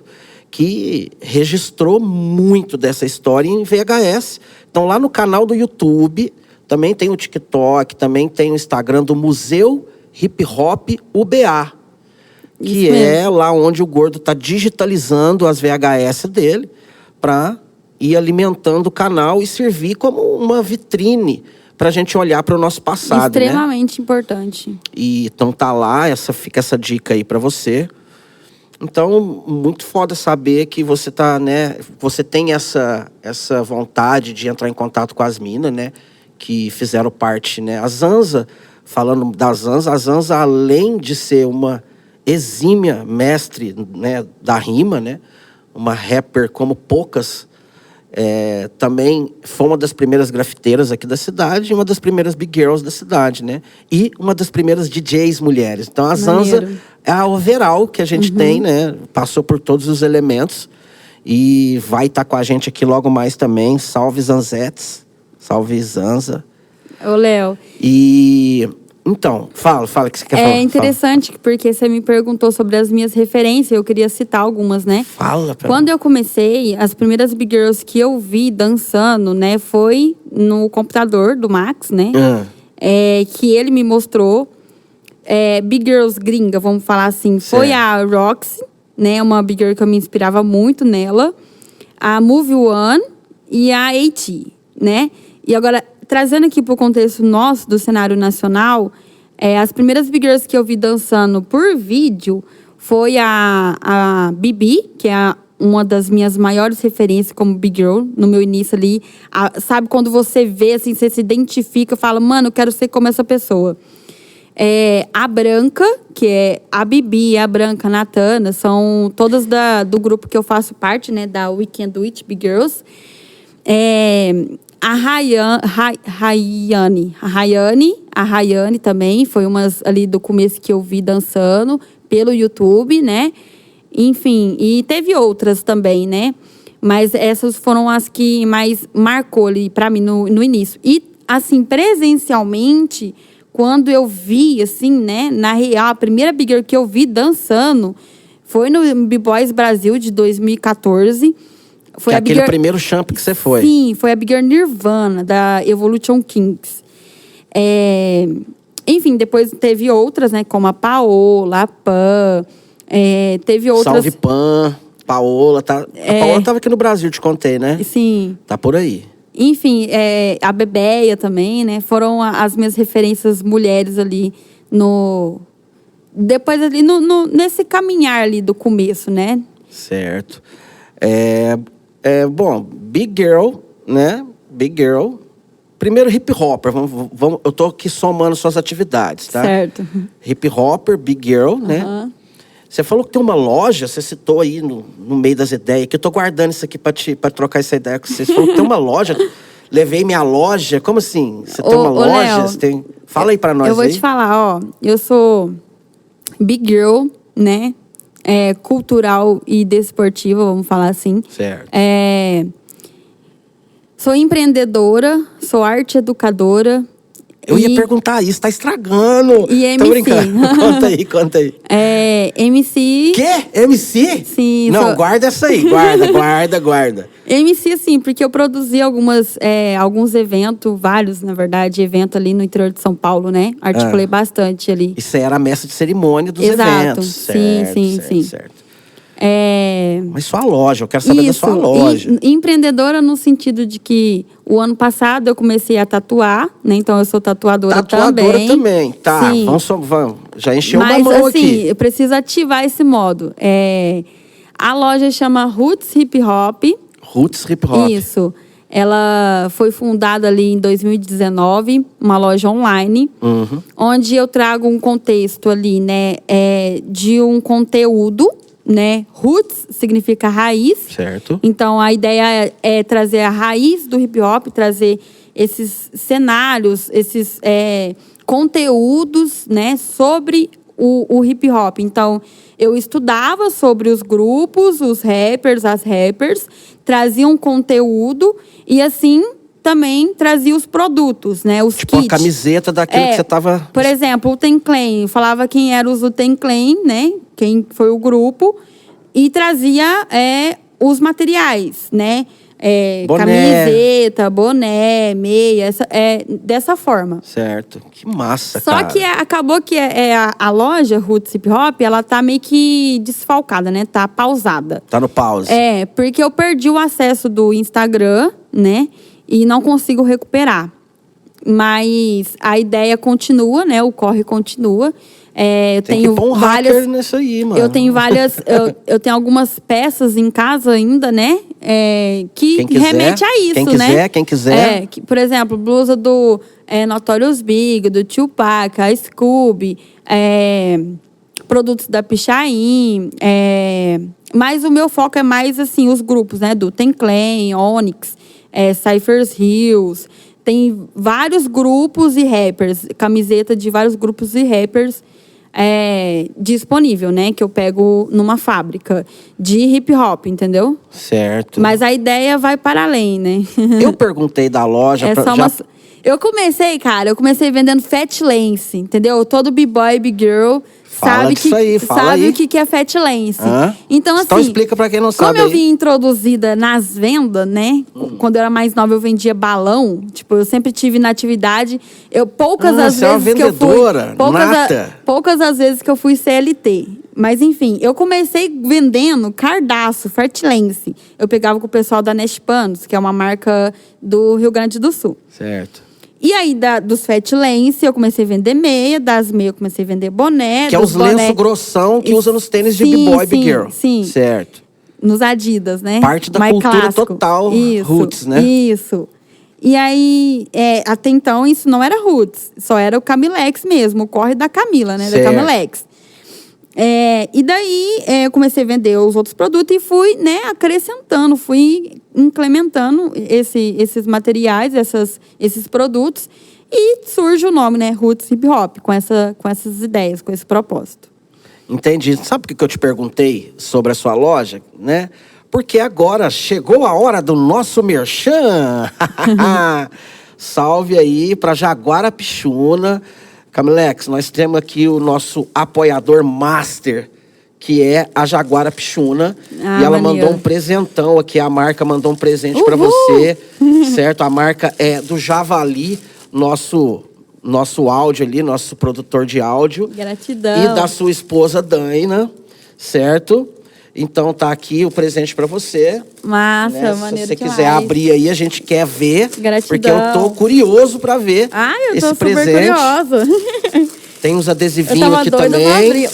S1: que registrou muito dessa história em VHS. Então, lá no canal do YouTube, também tem o TikTok, também tem o Instagram do Museu Hip Hop UBA, que é lá onde o Gordo está digitalizando as VHS dele para ir alimentando o canal e servir como uma vitrine para a gente olhar para o nosso passado,
S2: extremamente, né? Importante.
S1: E então tá lá, fica essa dica aí para você. Então, muito foda saber que você tá, né? Você tem essa vontade de entrar em contato com as minas, né? Que fizeram parte, né? A Zanza, falando da Zanza, a Zanza, além de ser uma exímia mestre, né, da rima, né? Uma rapper como poucas, também foi uma das primeiras grafiteiras aqui da cidade, uma das primeiras big girls da cidade, né? E uma das primeiras DJs mulheres. Então a Zanza é a overall que a gente tem, né? Passou por todos os elementos e vai estar com a gente aqui logo mais também. Salve Zanzetes, salve Zanza.
S2: Ô, Léo.
S1: E então, fala o que você quer falar.
S2: É interessante porque você me perguntou sobre as minhas referências, eu queria citar algumas, né?
S1: Fala, pera.
S2: Quando eu comecei, as primeiras big girls que eu vi dançando, né, foi no computador do Max, né? Que ele me mostrou. Big girls gringa, vamos falar assim. Certo. Foi a Roxy, né? Uma big girl que eu me inspirava muito nela. A Move One e a AT, né? E agora, trazendo aqui para o contexto nosso, do cenário nacional, as primeiras big girls que eu vi dançando por vídeo foi a Bibi, que é uma das minhas maiores referências como big girl, no meu início ali. Sabe, quando você vê, assim, você se identifica, fala, mano, eu quero ser como essa pessoa. A Branca, que é a Bibi, a Branca, a Natana, são todas do grupo que eu faço parte, né, da We Can Do It Big Girls. A Rayane também, foi umas ali do começo que eu vi dançando pelo YouTube, né? Enfim, e teve outras também, né? Mas essas foram as que mais marcou ali pra mim no início. E, assim, presencialmente, quando eu vi, assim, né? Na real, a primeira big girl que eu vi dançando foi no B-Boys Brasil de 2014. Foi
S1: que aquele primeiro champ que você foi.
S2: Sim, foi a big girl Nirvana, da Evolution Kings. Enfim, depois teve outras, né? Como a Paola, a Pan. Teve outras...
S1: Salve Pan, Paola. A Paola tava aqui no Brasil, te contei, né?
S2: Sim.
S1: Tá por aí.
S2: Enfim, a Bebeia também, né? Foram as minhas referências mulheres ali depois ali nesse caminhar ali do começo, né?
S1: Certo. Bom, Big Girl, né? Big Girl. Primeiro, hip hopper. Vamos, eu tô aqui somando suas atividades, tá?
S2: Certo.
S1: Hip hopper, Big Girl, né? Você falou que tem uma loja, você citou aí no meio das ideias, que eu tô guardando isso aqui pra trocar essa ideia com vocês. Você falou que tem uma loja, levei minha loja. Como assim? Você tem uma loja?
S2: Léo,
S1: você tem... Fala aí pra nós aí.
S2: Eu vou te falar, ó. Eu sou Big Girl, né? Cultural e desportiva, vamos falar assim.
S1: Certo.
S2: Sou empreendedora, sou arte educadora.
S1: Eu ia perguntar isso, tá estragando.
S2: E MC.
S1: Tô brincando. Conta aí.
S2: MC.
S1: Quê? MC?
S2: Sim.
S1: Não, guarda essa aí. Guarda.
S2: MC, sim, porque eu produzi alguns eventos, vários, na verdade, eventos ali no interior de São Paulo, né? Articulei bastante ali.
S1: E você era a mestra de cerimônia dos
S2: Exato.
S1: eventos. Certo. Mas sua loja, eu quero saber da sua loja.
S2: Empreendedora no sentido de que o ano passado eu comecei a tatuar, né? Então eu sou tatuadora
S1: também. Tá,
S2: sim.
S1: Vamos. Já encheu uma
S2: mão
S1: aqui.
S2: Mas assim, eu preciso ativar esse modo. A loja chama Roots Hip Hop.
S1: Roots Hip Hop.
S2: Isso. Ela foi fundada ali em 2019, uma loja online, onde eu trago um contexto ali, né? De um conteúdo, né? Roots significa raiz.
S1: Certo.
S2: Então, a ideia é trazer a raiz do hip hop, trazer esses cenários, esses conteúdos, né? Sobre o hip hop. Então, eu estudava sobre os grupos, os rappers, as rappers, trazia um conteúdo e, assim, também trazia os produtos, né? Os
S1: tipo
S2: kits.
S1: A camiseta daquilo que você tava...
S2: Por exemplo, o Ten Clan. Falava quem era os Ten Clan, né? Quem foi o grupo. E trazia os materiais, né? Camiseta, boné, meia, dessa forma.
S1: Certo. Que massa,
S2: Só que acabou que a loja Roots Hip Hop, ela tá meio que desfalcada, né? Tá pausada.
S1: Tá no pause.
S2: Porque eu perdi o acesso do Instagram, né? E não consigo recuperar. Mas a ideia continua, né? O corre continua. Eu
S1: Tem
S2: tenho
S1: que pôr um hacker nisso aí, mano.
S2: Eu tenho várias... eu tenho algumas peças em casa ainda, né? Que remete a isso, né?
S1: Quem quiser.
S2: Por exemplo, blusa do Notorious Big, do Tupac, a Scooby, produtos da Pichain. Mas o meu foco é mais, assim, os grupos, né? Do Ten Clan, Onyx, Cypher's Hills. Tem vários grupos e rappers. Camiseta de vários grupos e rappers disponível, né? Que eu pego numa fábrica de hip hop, entendeu?
S1: Certo.
S2: Mas a ideia vai para além, né?
S1: Eu perguntei da loja...
S2: Eu comecei vendendo Fat Lance, entendeu? Todo b-boy, b-girl sabe o que é Fat Lance. Então, assim...
S1: Então explica pra quem não sabe.
S2: Como eu vim introduzida nas vendas, né? Quando eu era mais nova, eu vendia balão. Tipo, eu sempre tive na atividade. Poucas as vezes que eu fui... Poucas as vezes que eu fui CLT. Mas, enfim, eu comecei vendendo cardaço, Fartlense. Eu pegava com o pessoal da Nest Panos, que é uma marca do Rio Grande do Sul.
S1: Certo.
S2: E aí, dos Fatlense, eu comecei a vender meia. Das meias, eu comecei a vender boné.
S1: Que é os lenços grossão que usa nos tênis de B-Boy e Big Girl.
S2: Sim,
S1: certo.
S2: Nos Adidas, né?
S1: Parte da
S2: mais
S1: cultura
S2: clássico.
S1: total
S2: Isso,
S1: roots, né?
S2: Isso. E aí, até então, isso não era roots. Só era o Camilex mesmo, o corre da Camila, né?
S1: Certo.
S2: Da Camilex. E daí, eu comecei a vender os outros produtos e fui, né, acrescentando, fui implementando esses materiais, esses produtos. E surge o nome, né, Roots Hip Hop, com essas ideias, com esse propósito.
S1: Entendi. Sabe por que eu te perguntei sobre a sua loja, né? Porque agora chegou a hora do nosso merchan. Salve aí para Jaguara Pichuna. Camilex, nós temos aqui o nosso apoiador master, que é a Jaguara Pichuna. E ela mandou um presentão aqui. A marca mandou um presente para você, certo? A marca é do Javali, nosso áudio ali, nosso produtor de áudio.
S2: Gratidão.
S1: E da sua esposa, Daina, certo? Então tá aqui o presente pra você.
S2: Massa,
S1: né?
S2: maneiro.
S1: Se você
S2: demais.
S1: quiser abrir aí, a gente quer ver.
S2: Gratidão.
S1: Porque eu tô curioso pra ver
S2: eu tô
S1: esse
S2: super
S1: presente.
S2: curiosa.
S1: Tem uns adesivinhos aqui também.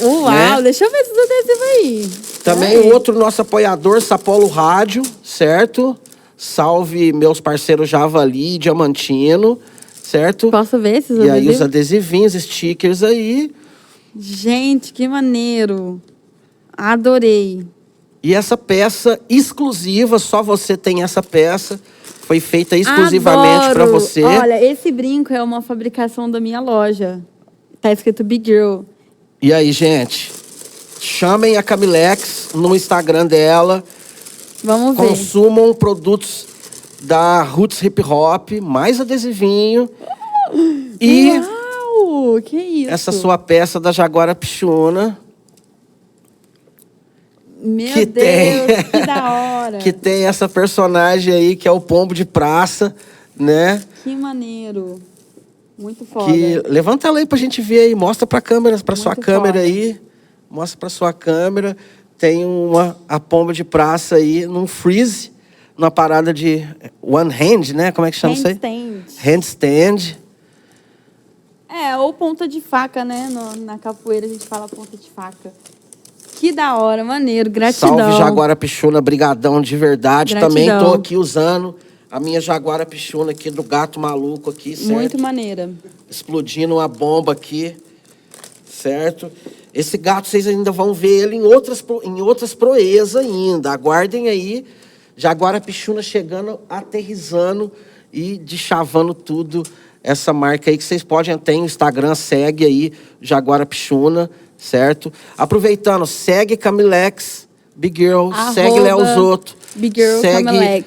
S2: Uau,
S1: né?
S2: Deixa eu ver esses adesivos aí.
S1: Também o outro nosso apoiador, Sapolo Rádio, certo? Salve meus parceiros Javali e Diamantino, certo?
S2: Posso ver esses
S1: E
S2: adesivos?
S1: aí os adesivinhos, stickers aí.
S2: Gente, que maneiro. Adorei.
S1: E essa peça exclusiva, só você tem essa peça. Foi feita exclusivamente para você.
S2: Olha, esse brinco é uma fabricação da minha loja. Tá escrito Big Girl.
S1: E aí, gente? Chamem a Camilex no Instagram dela.
S2: Vamos ver.
S1: Consumam produtos da Roots Hip Hop, mais adesivinho. E
S2: Uau, que isso?
S1: essa sua peça da Jaguara Pichuna.
S2: Meu
S1: que
S2: Deus,
S1: tem,
S2: que da hora.
S1: Que tem essa personagem aí, que é o pombo de praça, né?
S2: Que maneiro. Muito foda.
S1: Levanta ela aí pra gente ver aí. Mostra pra câmera, pra sua câmera aí. Mostra pra sua câmera. Tem a pomba de praça aí, num freeze, numa parada de one hand, né? Como é que chama isso aí? Handstand.
S2: Ou ponta de faca, né? Na capoeira a gente fala ponta de faca. Que da hora, maneiro, gratidão.
S1: Salve Jaguara Pichuna, brigadão de verdade.
S2: Gratidão.
S1: Também tô aqui usando a minha Jaguara Pichuna aqui do gato maluco aqui, certo?
S2: Muito maneira.
S1: Explodindo uma bomba aqui, certo? Esse gato vocês ainda vão ver ele em outras proezas ainda. Aguardem aí, Jaguara Pichuna chegando, aterrissando e deschavando tudo. Essa marca aí que vocês podem ter no Instagram, segue aí, Jaguara Pichuna, certo? Aproveitando, segue Camilex, Big Girl, segue Léo Zotto,
S2: Big Girl,
S1: segue
S2: Camilex.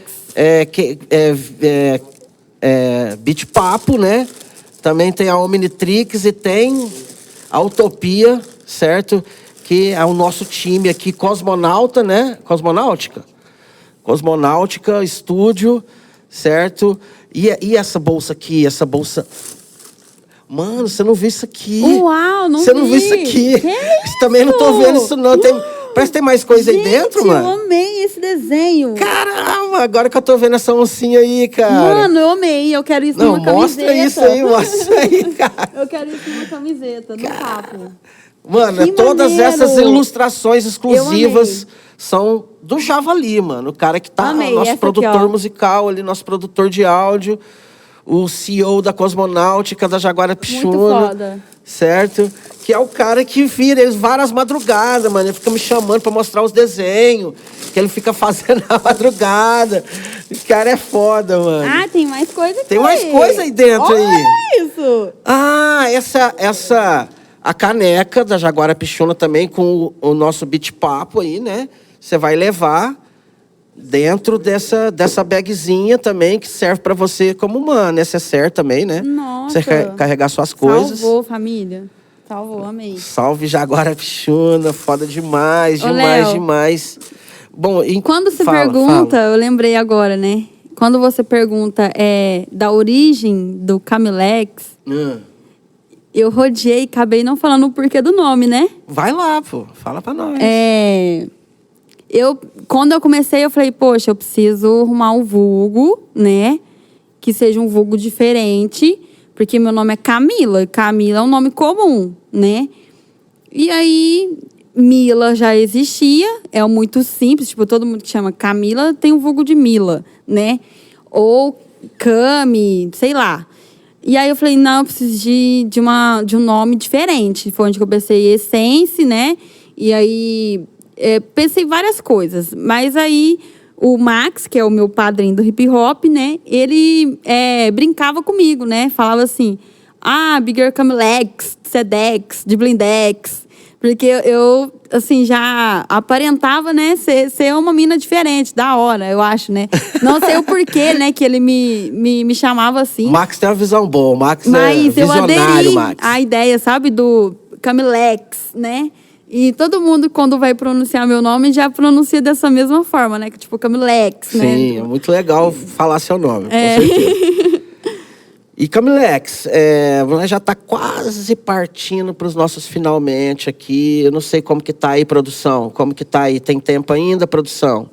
S1: Beat Papo, né? Também tem a Omnitrix e tem a Utopia, certo? Que é o nosso time aqui, Cosmonauta, né? Cosmonáutica, estúdio, certo? E essa bolsa aqui, essa bolsa... Mano, você não viu isso aqui.
S2: Uau, não vi.
S1: Você não viu isso aqui.
S2: Que isso?
S1: Também não tô vendo isso, não. Parece que tem mais coisa aí dentro, mano.
S2: Eu amei esse desenho.
S1: Caramba, agora que eu tô vendo essa oncinha aí, cara.
S2: Mano, eu amei. Eu quero isso numa camiseta.
S1: Mostra isso aí, cara.
S2: Eu quero isso numa camiseta, no papo.
S1: Mano,
S2: Que
S1: todas
S2: maneiro.
S1: essas ilustrações exclusivas são do Javali, mano. O cara que tá, nosso produtor musical ali, nosso produtor de áudio. O CEO da Cosmonáutica, da Jaguara Pichuna.
S2: Muito foda.
S1: Certo? Que é o cara que vira eles várias madrugadas, mano. Ele fica me chamando pra mostrar os desenhos. Que ele fica fazendo na madrugada. O cara é foda, mano.
S2: Ah, tem mais coisa aqui.
S1: Tem mais coisa aí dentro.
S2: Olha
S1: aí.
S2: Isso!
S1: Ah, a caneca da Jaguara Pichuna também, com o nosso Beat Papo aí, né? Você vai levar dentro dessa bagzinha também, que serve pra você como uma necessaire também, né?
S2: Nossa.
S1: Você carregar suas coisas.
S2: Salvou, família. Salvou, amei.
S1: Salve Jaguara Pichuna, foda demais, demais. Bom,
S2: quando você pergunta, eu lembrei agora, né? Quando você pergunta da origem do Camilex, eu rodeei e acabei não falando o porquê do nome, né?
S1: Vai lá, pô. Fala pra nós.
S2: Quando eu comecei, eu falei, poxa, eu preciso arrumar um vulgo, né? Que seja um vulgo diferente, porque meu nome é Camila. Camila é um nome comum, né? E aí, Mila já existia, é muito simples, tipo, todo mundo que chama Camila tem um vulgo de Mila, né? Ou Cami, sei lá. E aí eu falei, não, eu preciso de um nome diferente. Foi onde que eu pensei Essence, né? E aí pensei várias coisas. Mas aí o Max, que é o meu padrinho do hip hop, né? Ele brincava comigo, né? Falava assim, Big Girl Camilex, Sedex, de Blindex. Porque eu, assim, já aparentava, né, ser uma mina diferente, da hora, eu acho, né? Não sei o porquê, né, que ele me chamava assim.
S1: Max tem uma visão boa, o Max
S2: Mas
S1: é visionário,
S2: eu aderi
S1: Max.
S2: a ideia, sabe, do Camilex, né? E todo mundo, quando vai pronunciar meu nome, já pronuncia dessa mesma forma, né? Que tipo, Camilex, né?
S1: Sim, é muito legal falar seu nome, com certeza. E Camilex, nós já tá quase partindo para os nossos finalmente aqui. Eu não sei como que tá aí, produção. Como que tá aí? Tem tempo ainda, produção?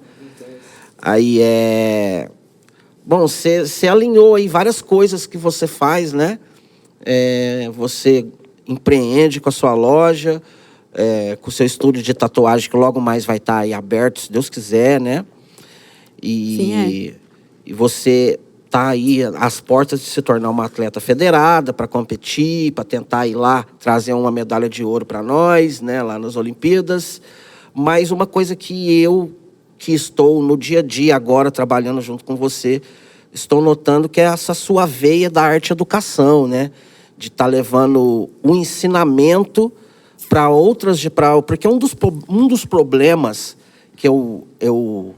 S1: Aí Bom, você alinhou aí várias coisas que você faz, né? Você empreende com a sua loja, com o seu estúdio de tatuagem, que logo mais vai estar aí aberto, se Deus quiser, né? E você tá aí às portas de se tornar uma atleta federada para competir, para tentar ir lá trazer uma medalha de ouro para nós, né, lá nas Olimpíadas. Mas uma coisa que estou no dia a dia agora trabalhando junto com você, estou notando que é essa sua veia da arte-educação, né, de estar levando o ensinamento para outras, porque um dos problemas que eu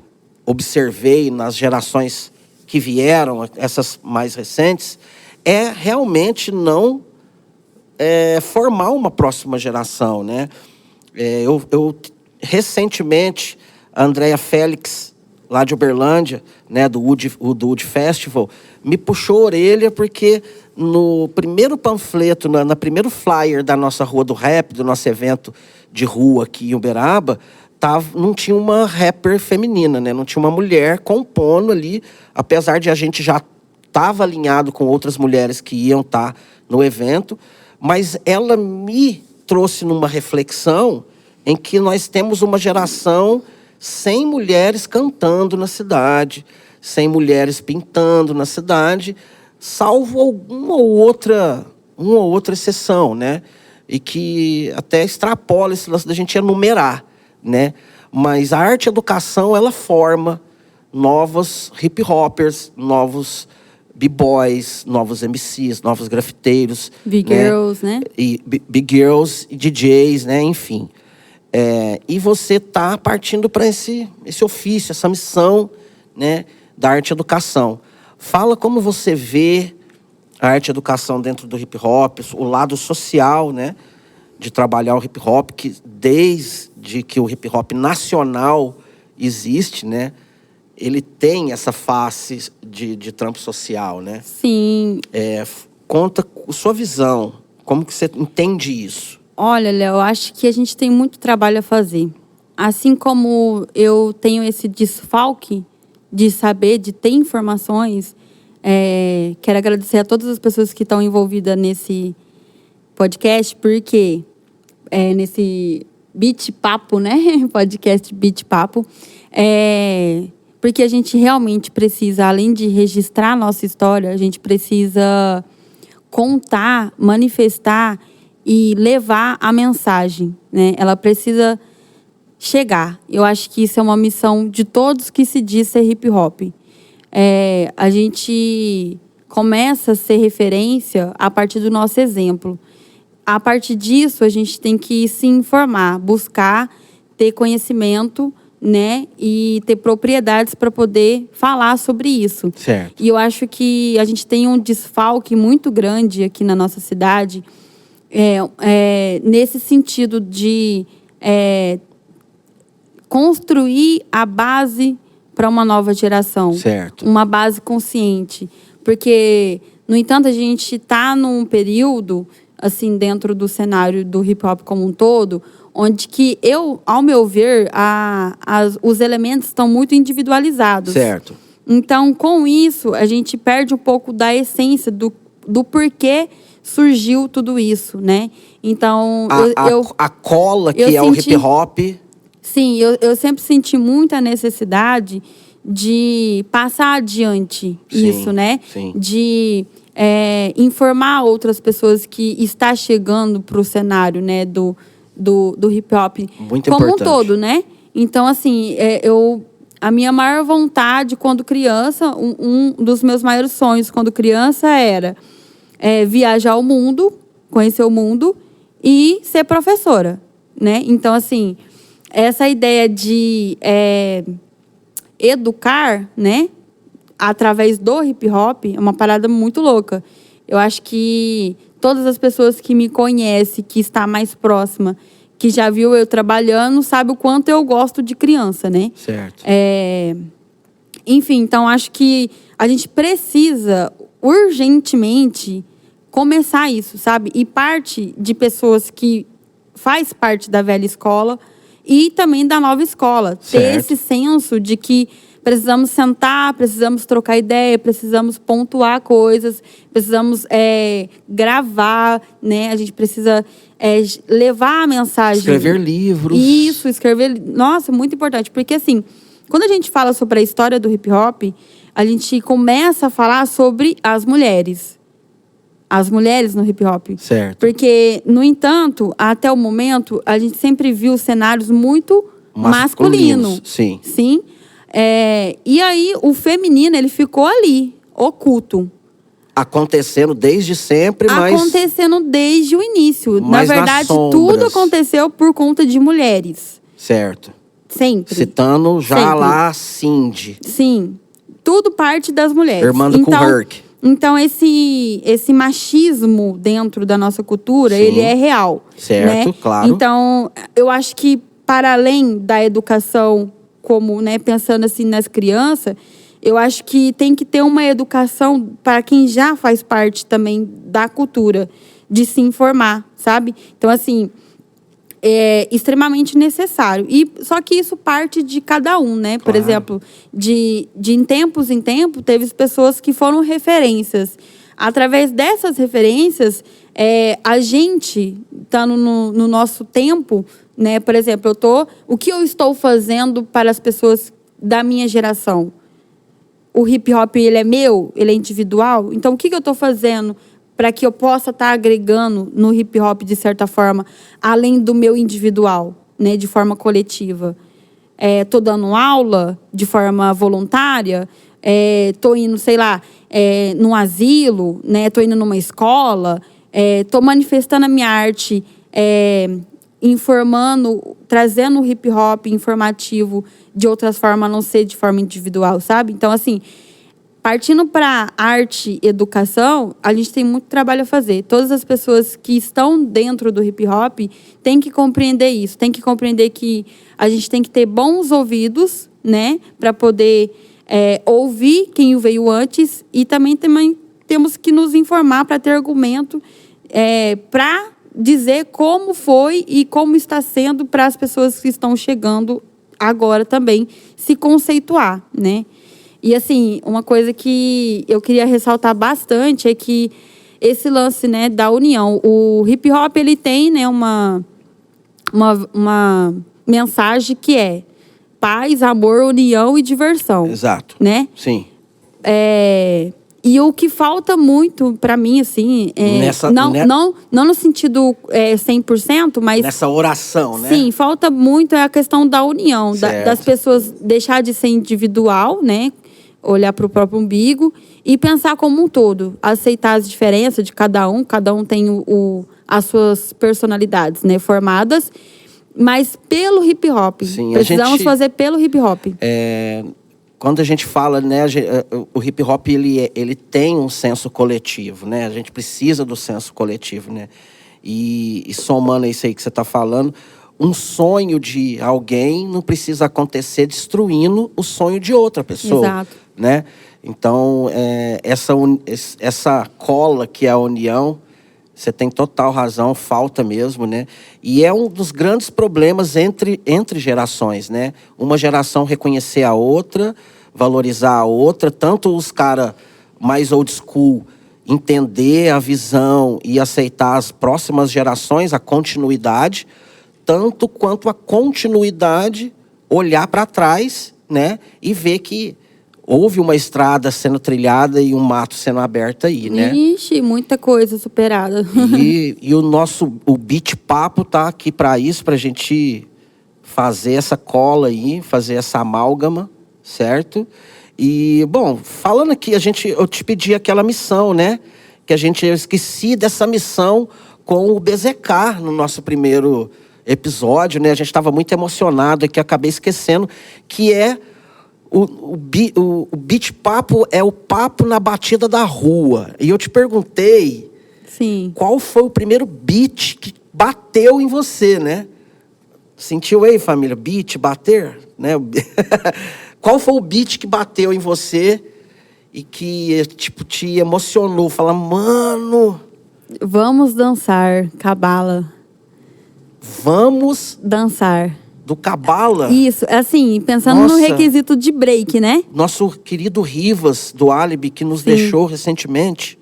S1: observei nas gerações que vieram, essas mais recentes, é realmente não formar uma próxima geração, né? Recentemente, a Andréia Félix, lá de Uberlândia, né, do Wood Festival, me puxou a orelha porque no primeiro panfleto, na primeiro flyer da nossa Rua do Rap, do nosso evento de rua aqui em Uberaba, não tinha uma rapper feminina, né? Não tinha uma mulher compondo ali, apesar de a gente já estava alinhado com outras mulheres que iam estar no evento, mas ela me trouxe numa reflexão em que nós temos uma geração sem mulheres cantando na cidade, sem mulheres pintando na cidade, salvo uma ou outra exceção, né? E que até extrapola esse lance da gente enumerar, né? Mas a arte-educação, ela forma novos hip-hoppers, novos b-boys, novos MCs, novos grafiteiros.
S2: Big girls, né?
S1: E big girls, e DJs, né? Enfim. E você está partindo para esse ofício, essa missão, né, da arte-educação. Fala como você vê a arte-educação dentro do hip-hop, o lado social, né, de trabalhar o hip-hop, que desde que o hip-hop nacional existe, né, ele tem essa face de trampo social, né?
S2: Sim.
S1: Conta a sua visão, como que você entende isso?
S2: Olha, Léo, eu acho que a gente tem muito trabalho a fazer. Assim como eu tenho esse desfalque de saber, de ter informações, quero agradecer a todas as pessoas que estão envolvidas nesse podcast, porque nesse Beat Papo, né? Podcast Beat Papo. Porque a gente realmente precisa, além de registrar a nossa história, a gente precisa contar, manifestar e levar a mensagem, né? Ela precisa chegar. Eu acho que isso é uma missão de todos que se diz ser hip hop. A gente começa a ser referência a partir do nosso exemplo. A partir disso, a gente tem que se informar, buscar ter conhecimento, né? E ter propriedades para poder falar sobre isso.
S1: Certo.
S2: E eu acho que a gente tem um desfalque muito grande aqui na nossa cidade, nesse sentido de construir a base para uma nova geração.
S1: Certo.
S2: Uma base consciente. Porque, no entanto, a gente está num período assim, dentro do cenário do hip hop como um todo, onde que ao meu ver, os elementos estão muito individualizados.
S1: Certo.
S2: Então, com isso, a gente perde um pouco da essência do porquê surgiu tudo isso, né? Então,
S1: A cola que é o hip hop.
S2: Sim, eu sempre senti muita necessidade de passar adiante isso, né?
S1: Sim.
S2: De informar outras pessoas que está chegando para o cenário, né, do hip hop
S1: muito
S2: como
S1: importante.
S2: um todo, né? Então, assim, a minha maior vontade quando criança, um dos meus maiores sonhos quando criança era viajar o mundo, conhecer o mundo e ser professora, né? Então, assim, essa ideia de educar, né, através do hip hop é uma parada muito louca. Eu acho que todas as pessoas que me conhecem, que está mais próxima, que já viu eu trabalhando, sabe o quanto eu gosto de criança, né?
S1: Certo.
S2: Enfim, então acho que a gente precisa urgentemente começar isso, sabe? E parte de pessoas que faz parte da velha escola e também da nova escola.
S1: Certo.
S2: Ter esse senso de que precisamos sentar, precisamos trocar ideia, precisamos pontuar coisas, precisamos gravar, né? A gente precisa levar a mensagem.
S1: Escrever livros.
S2: Isso, escrever. Nossa, muito importante. Porque, assim, quando a gente fala sobre a história do hip hop, a gente começa a falar sobre as mulheres. As mulheres no hip hop.
S1: Certo.
S2: Porque, no entanto, até o momento, a gente sempre viu cenários muito masculinos.
S1: Sim.
S2: Sim. E aí, o feminino, ele ficou ali, oculto.
S1: Acontecendo desde sempre, mas...
S2: Acontecendo desde o início.
S1: Mas
S2: na verdade,
S1: nas
S2: tudo
S1: sombras.
S2: aconteceu por conta de mulheres.
S1: Certo.
S2: Sempre.
S1: Citando já
S2: Sempre.
S1: lá Cindy.
S2: Sim. Tudo parte das mulheres.
S1: Irmã do Herc.
S2: Então, esse machismo dentro da nossa cultura,
S1: Sim.
S2: ele é real.
S1: Certo,
S2: né?
S1: claro.
S2: Então, eu acho que, para além da educação, como, né, pensando assim nas crianças, eu acho que tem que ter uma educação para quem já faz parte também da cultura, de se informar, sabe? Então, assim, é extremamente necessário. Só que isso parte de cada um, né? Por exemplo, de em tempos em tempos, teve pessoas que foram referências. Através dessas referências, a gente está no nosso tempo, né? Por exemplo, o que eu estou fazendo para as pessoas da minha geração? O hip hop, ele é meu? Ele é individual? Então, o que eu estou fazendo para que eu possa estar agregando no hip hop, de certa forma, além do meu individual, né? De forma coletiva? Estou dando aula de forma voluntária? Estou indo, sei lá, num asilo? Estou indo numa escola? Estou manifestando a minha arte, informando, trazendo o hip hop informativo de outras formas, a não ser de forma individual, sabe? Então, assim, partindo para arte e educação, a gente tem muito trabalho a fazer. Todas as pessoas que estão dentro do hip hop têm que compreender isso, têm que compreender que a gente tem que ter bons ouvidos, né, para poder ouvir quem veio antes, e também temos que nos informar para ter argumento para dizer como foi e como está sendo para as pessoas que estão chegando agora também se conceituar, né? E, assim, uma coisa que eu queria ressaltar bastante é que esse lance, né, da união. O hip hop, ele tem, né, uma mensagem que é paz, amor, união e diversão.
S1: Exato.
S2: Né?
S1: Sim.
S2: E o que falta muito para mim, assim, não no sentido 100%, mas...
S1: Nessa oração, né?
S2: Sim, falta muito a questão da união, das pessoas deixar de ser individual, né? Olhar para o próprio umbigo e pensar como um todo. Aceitar as diferenças de cada um tem as suas personalidades, né, formadas, mas pelo hip hop.
S1: Sim,
S2: precisamos fazer pelo hip hop.
S1: Quando a gente fala, né, o hip hop ele tem um senso coletivo, né? A gente precisa do senso coletivo, né? E somando isso aí que você está falando, um sonho de alguém não precisa acontecer destruindo o sonho de outra pessoa.
S2: Exato.
S1: Né? Então, essa cola que é a união, Você tem total razão, falta mesmo, né? E é um dos grandes problemas entre gerações, né? Uma geração reconhecer a outra, valorizar a outra, tanto os caras mais old school entender a visão e aceitar as próximas gerações, a continuidade, tanto quanto a continuidade olhar para trás, né? E ver que houve uma estrada sendo trilhada e um mato sendo aberto aí, né?
S2: Ixi, muita coisa superada.
S1: E o Beat Papo tá aqui para isso, pra gente fazer essa cola aí, fazer essa amálgama, certo? E, bom, falando aqui, eu te pedi aquela missão, né? Que eu esqueci dessa missão com o BZK no nosso primeiro episódio, né? A gente estava muito emocionado aqui, acabei esquecendo, que é o Beat Papo é o papo na batida da rua. E eu te perguntei,
S2: Sim.
S1: qual foi o primeiro beat que bateu em você, né? Sentiu aí, família? Beat, bater? Né? Qual foi o beat que bateu em você e que, tipo, te emocionou? Fala, mano...
S2: Vamos dançar, Cabala.
S1: Vamos...
S2: Dançar.
S1: Do Cabala?
S2: Isso, assim, pensando no requisito de break, né?
S1: Nosso querido Rivas, do Alibi, que nos deixou recentemente.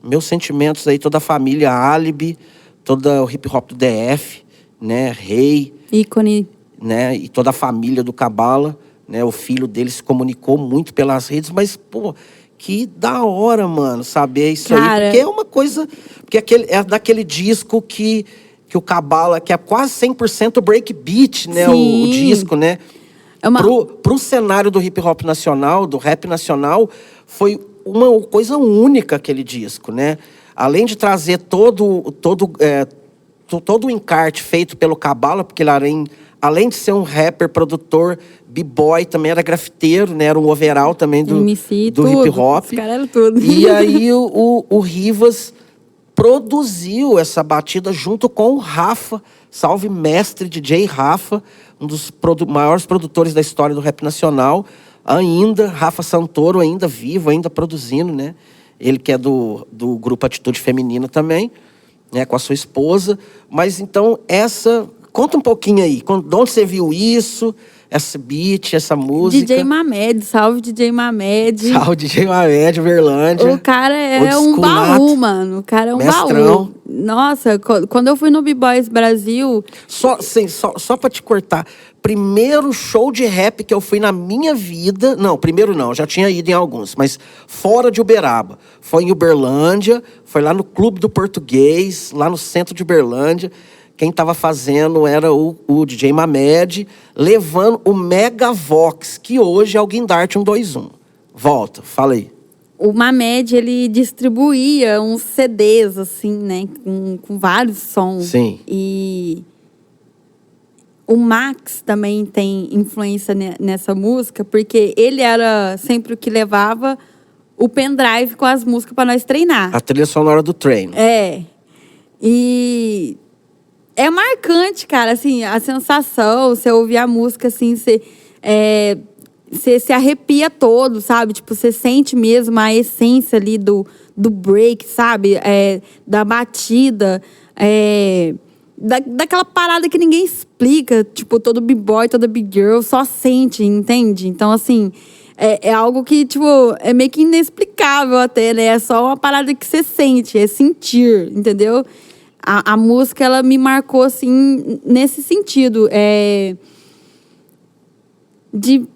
S1: Meus sentimentos aí, toda a família Alibi, todo o hip hop do DF, né? Rei.
S2: Ícone.
S1: Né? E toda a família do Cabala, né? O filho dele se comunicou muito pelas redes, mas, pô, que da hora, mano, saber isso. Cara... aí. Porque é uma coisa... Porque é daquele disco que o Cabala, que é quase 100% breakbeat, né? O disco, né? Pro cenário do hip hop nacional, do rap nacional, foi uma coisa única aquele disco, né? Além de trazer todo o encarte feito pelo Cabala, porque ele além de ser um rapper, produtor, b-boy, também era grafiteiro, né? Era um overall também do hip hop.
S2: Os caras eram tudo.
S1: E aí o Rivas produziu essa batida junto com o Rafa, salve mestre DJ Rafa, um dos maiores produtores da história do rap nacional, ainda, Rafa Santoro, ainda vivo, ainda produzindo, né? Ele que é do grupo Atitude Feminina também, né? Com a sua esposa. Mas então, conta um pouquinho aí, de onde você viu isso, esse beat, essa música?
S2: DJ Mamed, salve DJ Mamed.
S1: Salve DJ Mamed, Uberlândia.
S2: O cara é um baú, mano. O cara é um baú. Nossa, quando eu fui no B-Boys Brasil...
S1: Só pra te cortar. Primeiro show de rap que eu fui na minha vida... Não, primeiro não, já tinha ido em alguns. Mas fora de Uberaba. Foi em Uberlândia, foi lá no Clube do Português, lá no centro de Uberlândia. Quem estava fazendo era o DJ Mamed, levando o Megavox, que hoje é o Guindarte 121. Volta, fala aí.
S2: O Mamed, ele distribuía uns CDs, assim, né? Com vários sons.
S1: Sim.
S2: E o Max também tem influência nessa música, porque ele era sempre o que levava o pendrive com as músicas para nós treinar.
S1: A trilha sonora do treino.
S2: É. E... é marcante, cara, assim, a sensação, você ouvir a música, assim, você se arrepia todo, sabe? Tipo, você sente mesmo a essência ali do break, sabe? Da batida, daquela parada que ninguém explica. Tipo, todo b-boy, toda b-girl só sente, entende? Então, assim, é algo que, tipo, é meio que inexplicável até, né? É só uma parada que você sente, é sentir, entendeu? A música, ela me marcou, assim, nesse sentido.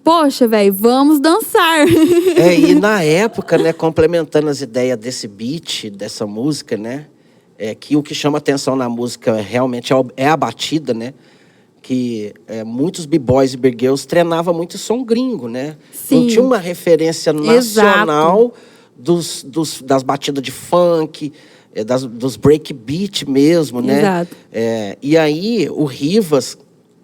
S2: Poxa, velho, vamos dançar.
S1: E na época, né, complementando as ideias desse beat, dessa música, né? Que o que chama atenção na música realmente é a batida, né? Que muitos b-boys e b-girls treinavam muito som gringo, né?
S2: Sim.
S1: Não tinha uma referência nacional das batidas de funk... dos breakbeat mesmo, né?
S2: Exato.
S1: E aí, o Rivas,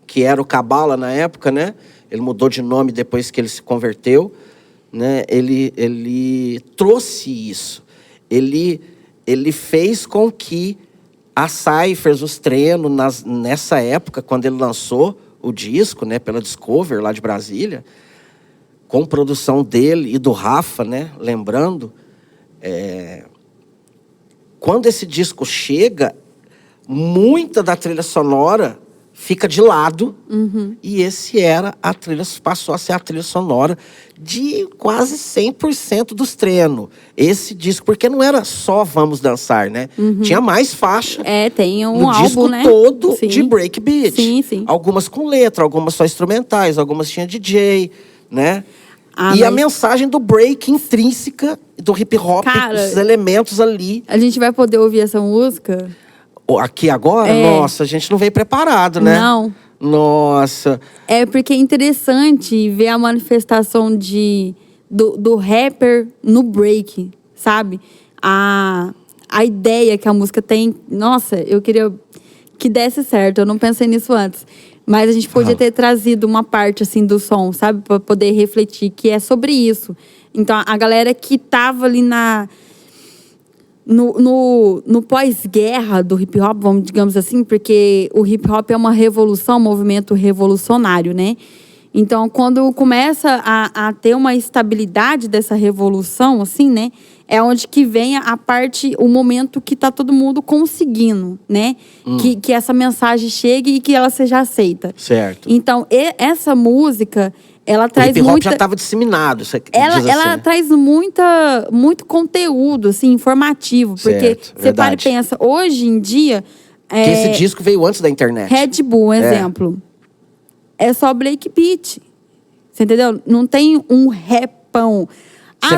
S1: que era o Cabala na época, né? Ele mudou de nome depois que ele se converteu, né? Ele trouxe isso. Ele fez com que a Cyphers, os treinos, nessa época, quando ele lançou o disco, né? Pela Discover, lá de Brasília, com produção dele e do Rafa, né? Lembrando... quando esse disco chega, muita da trilha sonora fica de lado. E passou a ser a trilha sonora de quase 100% dos treinos. Esse disco, porque não era só Vamos Dançar, né? Tinha mais faixa.
S2: Tem um
S1: no
S2: álbum,
S1: disco
S2: né?
S1: todo
S2: Sim.
S1: de breakbeat.
S2: Sim.
S1: Algumas com letra, algumas só instrumentais, algumas tinha DJ, né?
S2: Ah,
S1: e a mensagem do break intrínseca, do hip hop,
S2: Cara,
S1: os elementos ali.
S2: A gente vai poder ouvir essa música?
S1: Aqui agora, nossa, a gente não veio preparado, né?
S2: Não.
S1: Nossa.
S2: É porque é interessante ver a manifestação do rapper no break, sabe? A ideia que a música tem. Nossa, eu queria que desse certo. Eu não pensei nisso antes. Mas a gente podia ter trazido uma parte, assim, do som, sabe? Pra poder refletir, que é sobre isso. Então, a galera que tava ali no pós-guerra do hip hop, vamos, digamos assim, porque o hip hop é uma revolução, um movimento revolucionário, né? Então, quando começa a ter uma estabilidade dessa revolução, assim, né? É onde que vem a parte, o momento que tá todo mundo conseguindo, né? Que essa mensagem chegue e que ela seja aceita.
S1: Certo.
S2: Então, essa música, ela traz
S1: o hip hop
S2: muita...
S1: já estava disseminado.
S2: Ela traz muito conteúdo, assim, informativo. Porque
S1: Certo,
S2: você para e pensa, hoje em dia...
S1: Que esse disco veio antes da internet.
S2: Red Bull, um exemplo. É só breakbeat. Você entendeu? Não tem um rapão.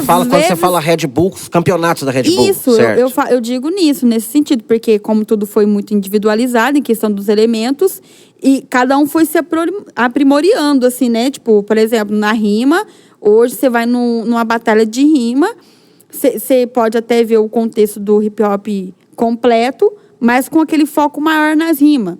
S1: Quando você fala Red Bull, os campeonatos da Red Bull.
S2: Isso, eu digo nisso, nesse sentido. Porque como tudo foi muito individualizado em questão dos elementos, e cada um foi se aprimorando, assim, né? Tipo, por exemplo, na rima, hoje você vai numa batalha de rima, você pode até ver o contexto do hip hop completo, mas com aquele foco maior nas rimas.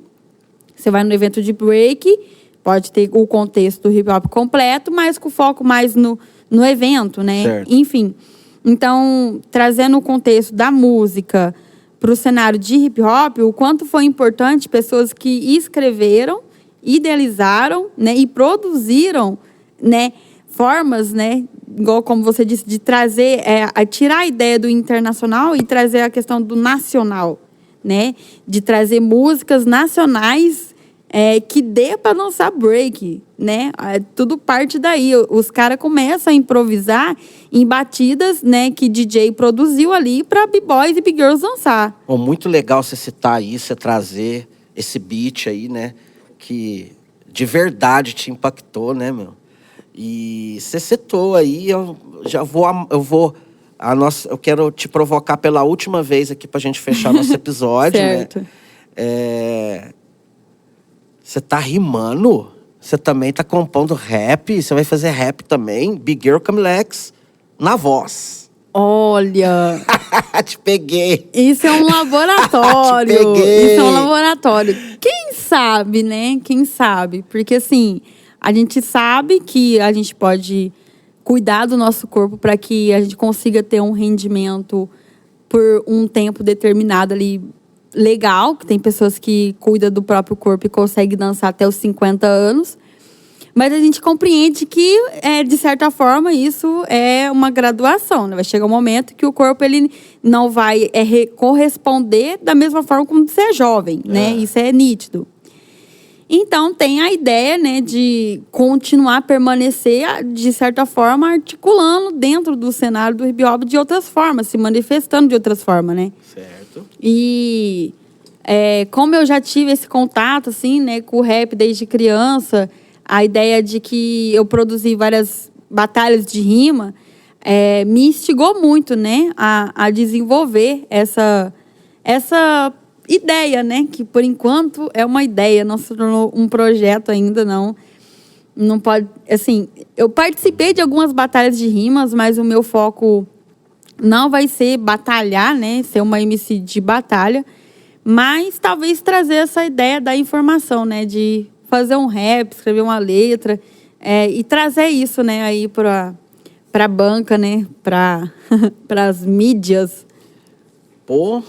S2: Você vai no evento de break, pode ter o contexto do hip hop completo, mas com foco mais no evento, né?
S1: Certo.
S2: Enfim. Então, trazendo o contexto da música para o cenário de hip hop, o quanto foi importante pessoas que escreveram, idealizaram, né, e produziram, né, formas, né, igual como você disse, de trazer, tirar a ideia do internacional e trazer a questão do nacional, né? De trazer músicas nacionais que dê para dançar break, né? Tudo parte daí. Os caras começam a improvisar em batidas, né, que DJ produziu ali para b-boys e b-girls dançar.
S1: Muito legal você citar isso, você trazer esse beat aí, né? Que de verdade te impactou, né, meu? E você citou aí, eu quero te provocar pela última vez aqui pra gente fechar nosso episódio,
S2: certo.
S1: né? Você tá rimando? Você também tá compondo rap? Você vai fazer rap também? Big Girl Camilex na voz.
S2: Olha...
S1: Te peguei.
S2: Isso é um laboratório.
S1: Te peguei.
S2: Isso é um laboratório. Quem sabe, né? Quem sabe? Porque, assim, a gente sabe que a gente pode cuidar do nosso corpo para que a gente consiga ter um rendimento por um tempo determinado ali, legal, que tem pessoas que cuidam do próprio corpo e conseguem dançar até os 50 anos. Mas a gente compreende que, de certa forma, isso é uma graduação, né? Vai chegar um momento que o corpo ele não vai corresponder da mesma forma como você é jovem, né? Isso é nítido. Então, tem a ideia, né, de continuar a permanecer, de certa forma, articulando dentro do cenário do hip hop de outras formas, se manifestando de outras formas, né?
S1: Certo.
S2: E como eu já tive esse contato, assim, né, com o rap desde criança, a ideia de que eu produzi várias batalhas de rima me instigou muito, né, a desenvolver essa ideia, né, que por enquanto é uma ideia, não se tornou um projeto ainda, não pode, assim, eu participei de algumas batalhas de rimas, mas o meu foco não vai ser batalhar, né, ser uma MC de batalha, mas talvez trazer essa ideia da informação, né, de fazer um rap, escrever uma letra, e trazer isso, né, aí pra banca, né, para as mídias.
S1: Pô,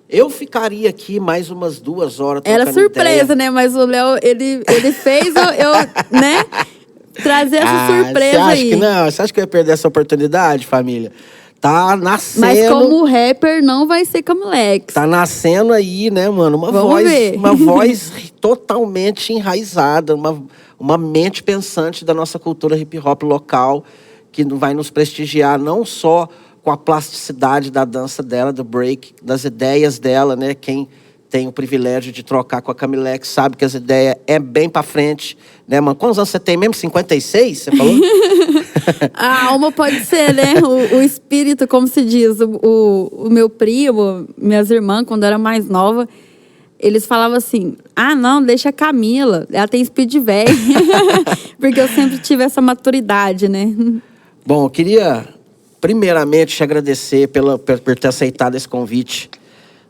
S1: eu ficaria aqui mais umas 2 horas trocando
S2: Era surpresa,
S1: ideia.
S2: né, mas o Léo, ele fez eu né, trazer essa surpresa
S1: você acha
S2: aí.
S1: Que não? Você acha que eu ia perder essa oportunidade, família? Tá nascendo.
S2: Mas como rapper não vai ser Camilex.
S1: Tá nascendo aí, né, mano? Uma
S2: Vamos
S1: voz totalmente enraizada, uma mente pensante da nossa cultura hip hop local, que vai nos prestigiar não só com a plasticidade da dança dela, do break, das ideias dela, né? Quem tem o privilégio de trocar com a Camilex sabe que as ideias é bem pra frente, né, mano? Quantos anos você tem mesmo? 56, você falou?
S2: A alma pode ser, né? O espírito, como se diz. O meu primo, minhas irmãs, quando eu era mais nova, eles falavam assim: ah, não, deixa a Camila, ela tem speed velho. Porque eu sempre tive essa maturidade, né?
S1: Bom, eu queria primeiramente te agradecer por ter aceitado esse convite,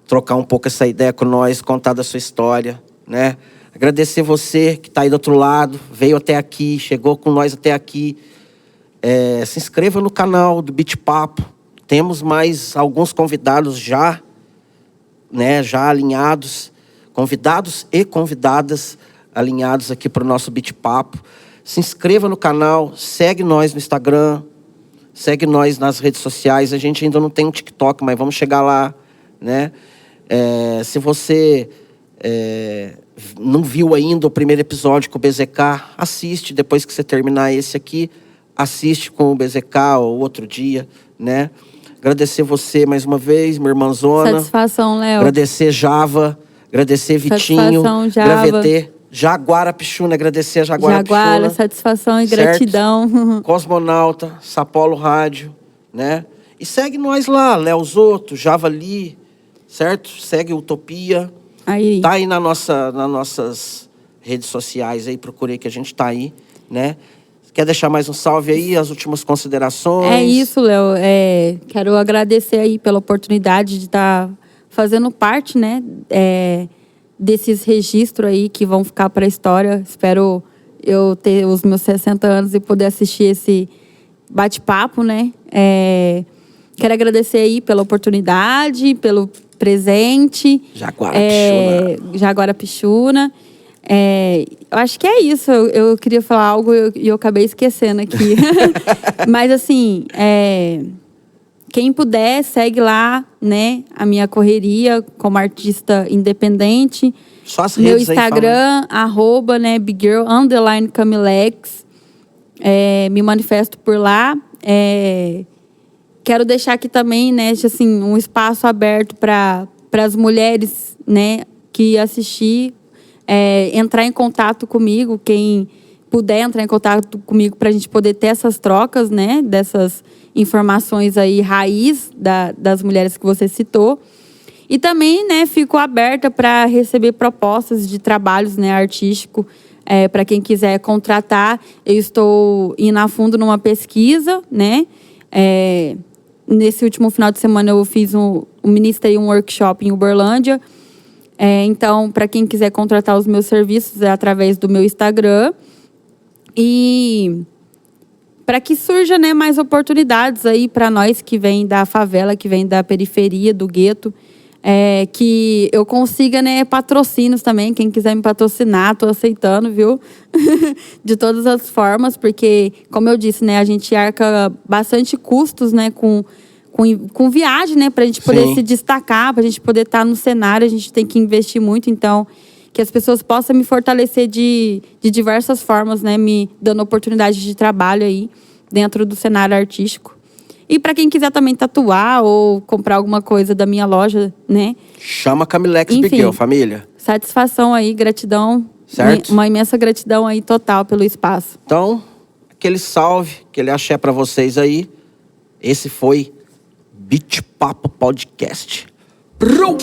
S1: trocar um pouco essa ideia com nós, contar da sua história, né? Agradecer você que está aí do outro lado, veio até aqui, chegou com nós até aqui. Se inscreva no canal do Beat Papo. Temos mais alguns convidados já, né, já alinhados, convidados e convidadas alinhados aqui para o nosso Beat Papo. Se inscreva no canal, segue nós no Instagram, segue nós nas redes sociais. A gente ainda não tem um TikTok, mas vamos chegar lá, né? Se você não viu ainda o primeiro episódio com o BZK, assiste depois que você terminar esse aqui. Assiste com o BZK ou outro dia, né? Agradecer você mais uma vez, minha irmãzona.
S2: Satisfação, Léo.
S1: Agradecer Java, agradecer Vitinho,
S2: satisfação, Java.
S1: Gravetê, Jaguara Pichuna, agradecer a Jaguara Pichuna.
S2: Satisfação e
S1: certo?
S2: Gratidão.
S1: Cosmonauta, Sapolo Rádio, né? E segue nós lá, Léo Zoto, Javali, certo? Segue Utopia.
S2: Aí.
S1: Tá aí nas nossas redes sociais aí, procurei que a gente tá aí, né? Quer deixar mais um salve aí, as últimas considerações?
S2: É isso, Léo. Quero agradecer aí pela oportunidade de estar fazendo parte, né, desses registros aí que vão ficar para a história. Espero eu ter os meus 60 anos e poder assistir esse bate-papo, né? Quero agradecer aí pela oportunidade, pelo presente.
S1: Jaguara Pichuna.
S2: Jaguara Pichuna. Eu acho que é isso. Eu queria falar algo e eu acabei esquecendo aqui. Mas assim, quem puder, segue lá, né? A minha correria como artista independente.
S1: Só as redes.
S2: Meu Instagram, @, né, @Camilex. Me manifesto por lá. Quero deixar aqui também, né, assim, um espaço aberto para as mulheres, né, que assistir. Entrar em contato comigo, quem puder entrar em contato comigo para a gente poder ter essas trocas, né, dessas informações aí raiz das mulheres que você citou. E também, né, fico aberta para receber propostas de trabalhos, né, artístico, para quem quiser contratar. Eu estou indo a fundo numa pesquisa, né. Nesse último final de semana eu ministrei um workshop em Uberlândia. Então, para quem quiser contratar os meus serviços, é através do meu Instagram. E para que surja, né, mais oportunidades aí para nós que vem da favela, que vem da periferia, do gueto. Que eu consiga, né, patrocínios também. Quem quiser me patrocinar, estou aceitando, viu? De todas as formas, porque, como eu disse, né, a gente arca bastante custos, né, com viagem, né? Pra gente poder se destacar, pra gente poder estar no cenário, a gente tem que investir muito. Então, que as pessoas possam me fortalecer de diversas formas, né? Me dando oportunidade de trabalho aí dentro do cenário artístico. E para quem quiser também tatuar ou comprar alguma coisa da minha loja, né?
S1: Chama Camilex Big Girl, família.
S2: Satisfação aí, gratidão.
S1: Certo?
S2: Uma imensa gratidão aí total pelo espaço.
S1: Então, aquele salve, aquele axé para vocês aí. Esse foi Beat Papo Podcast. Brum!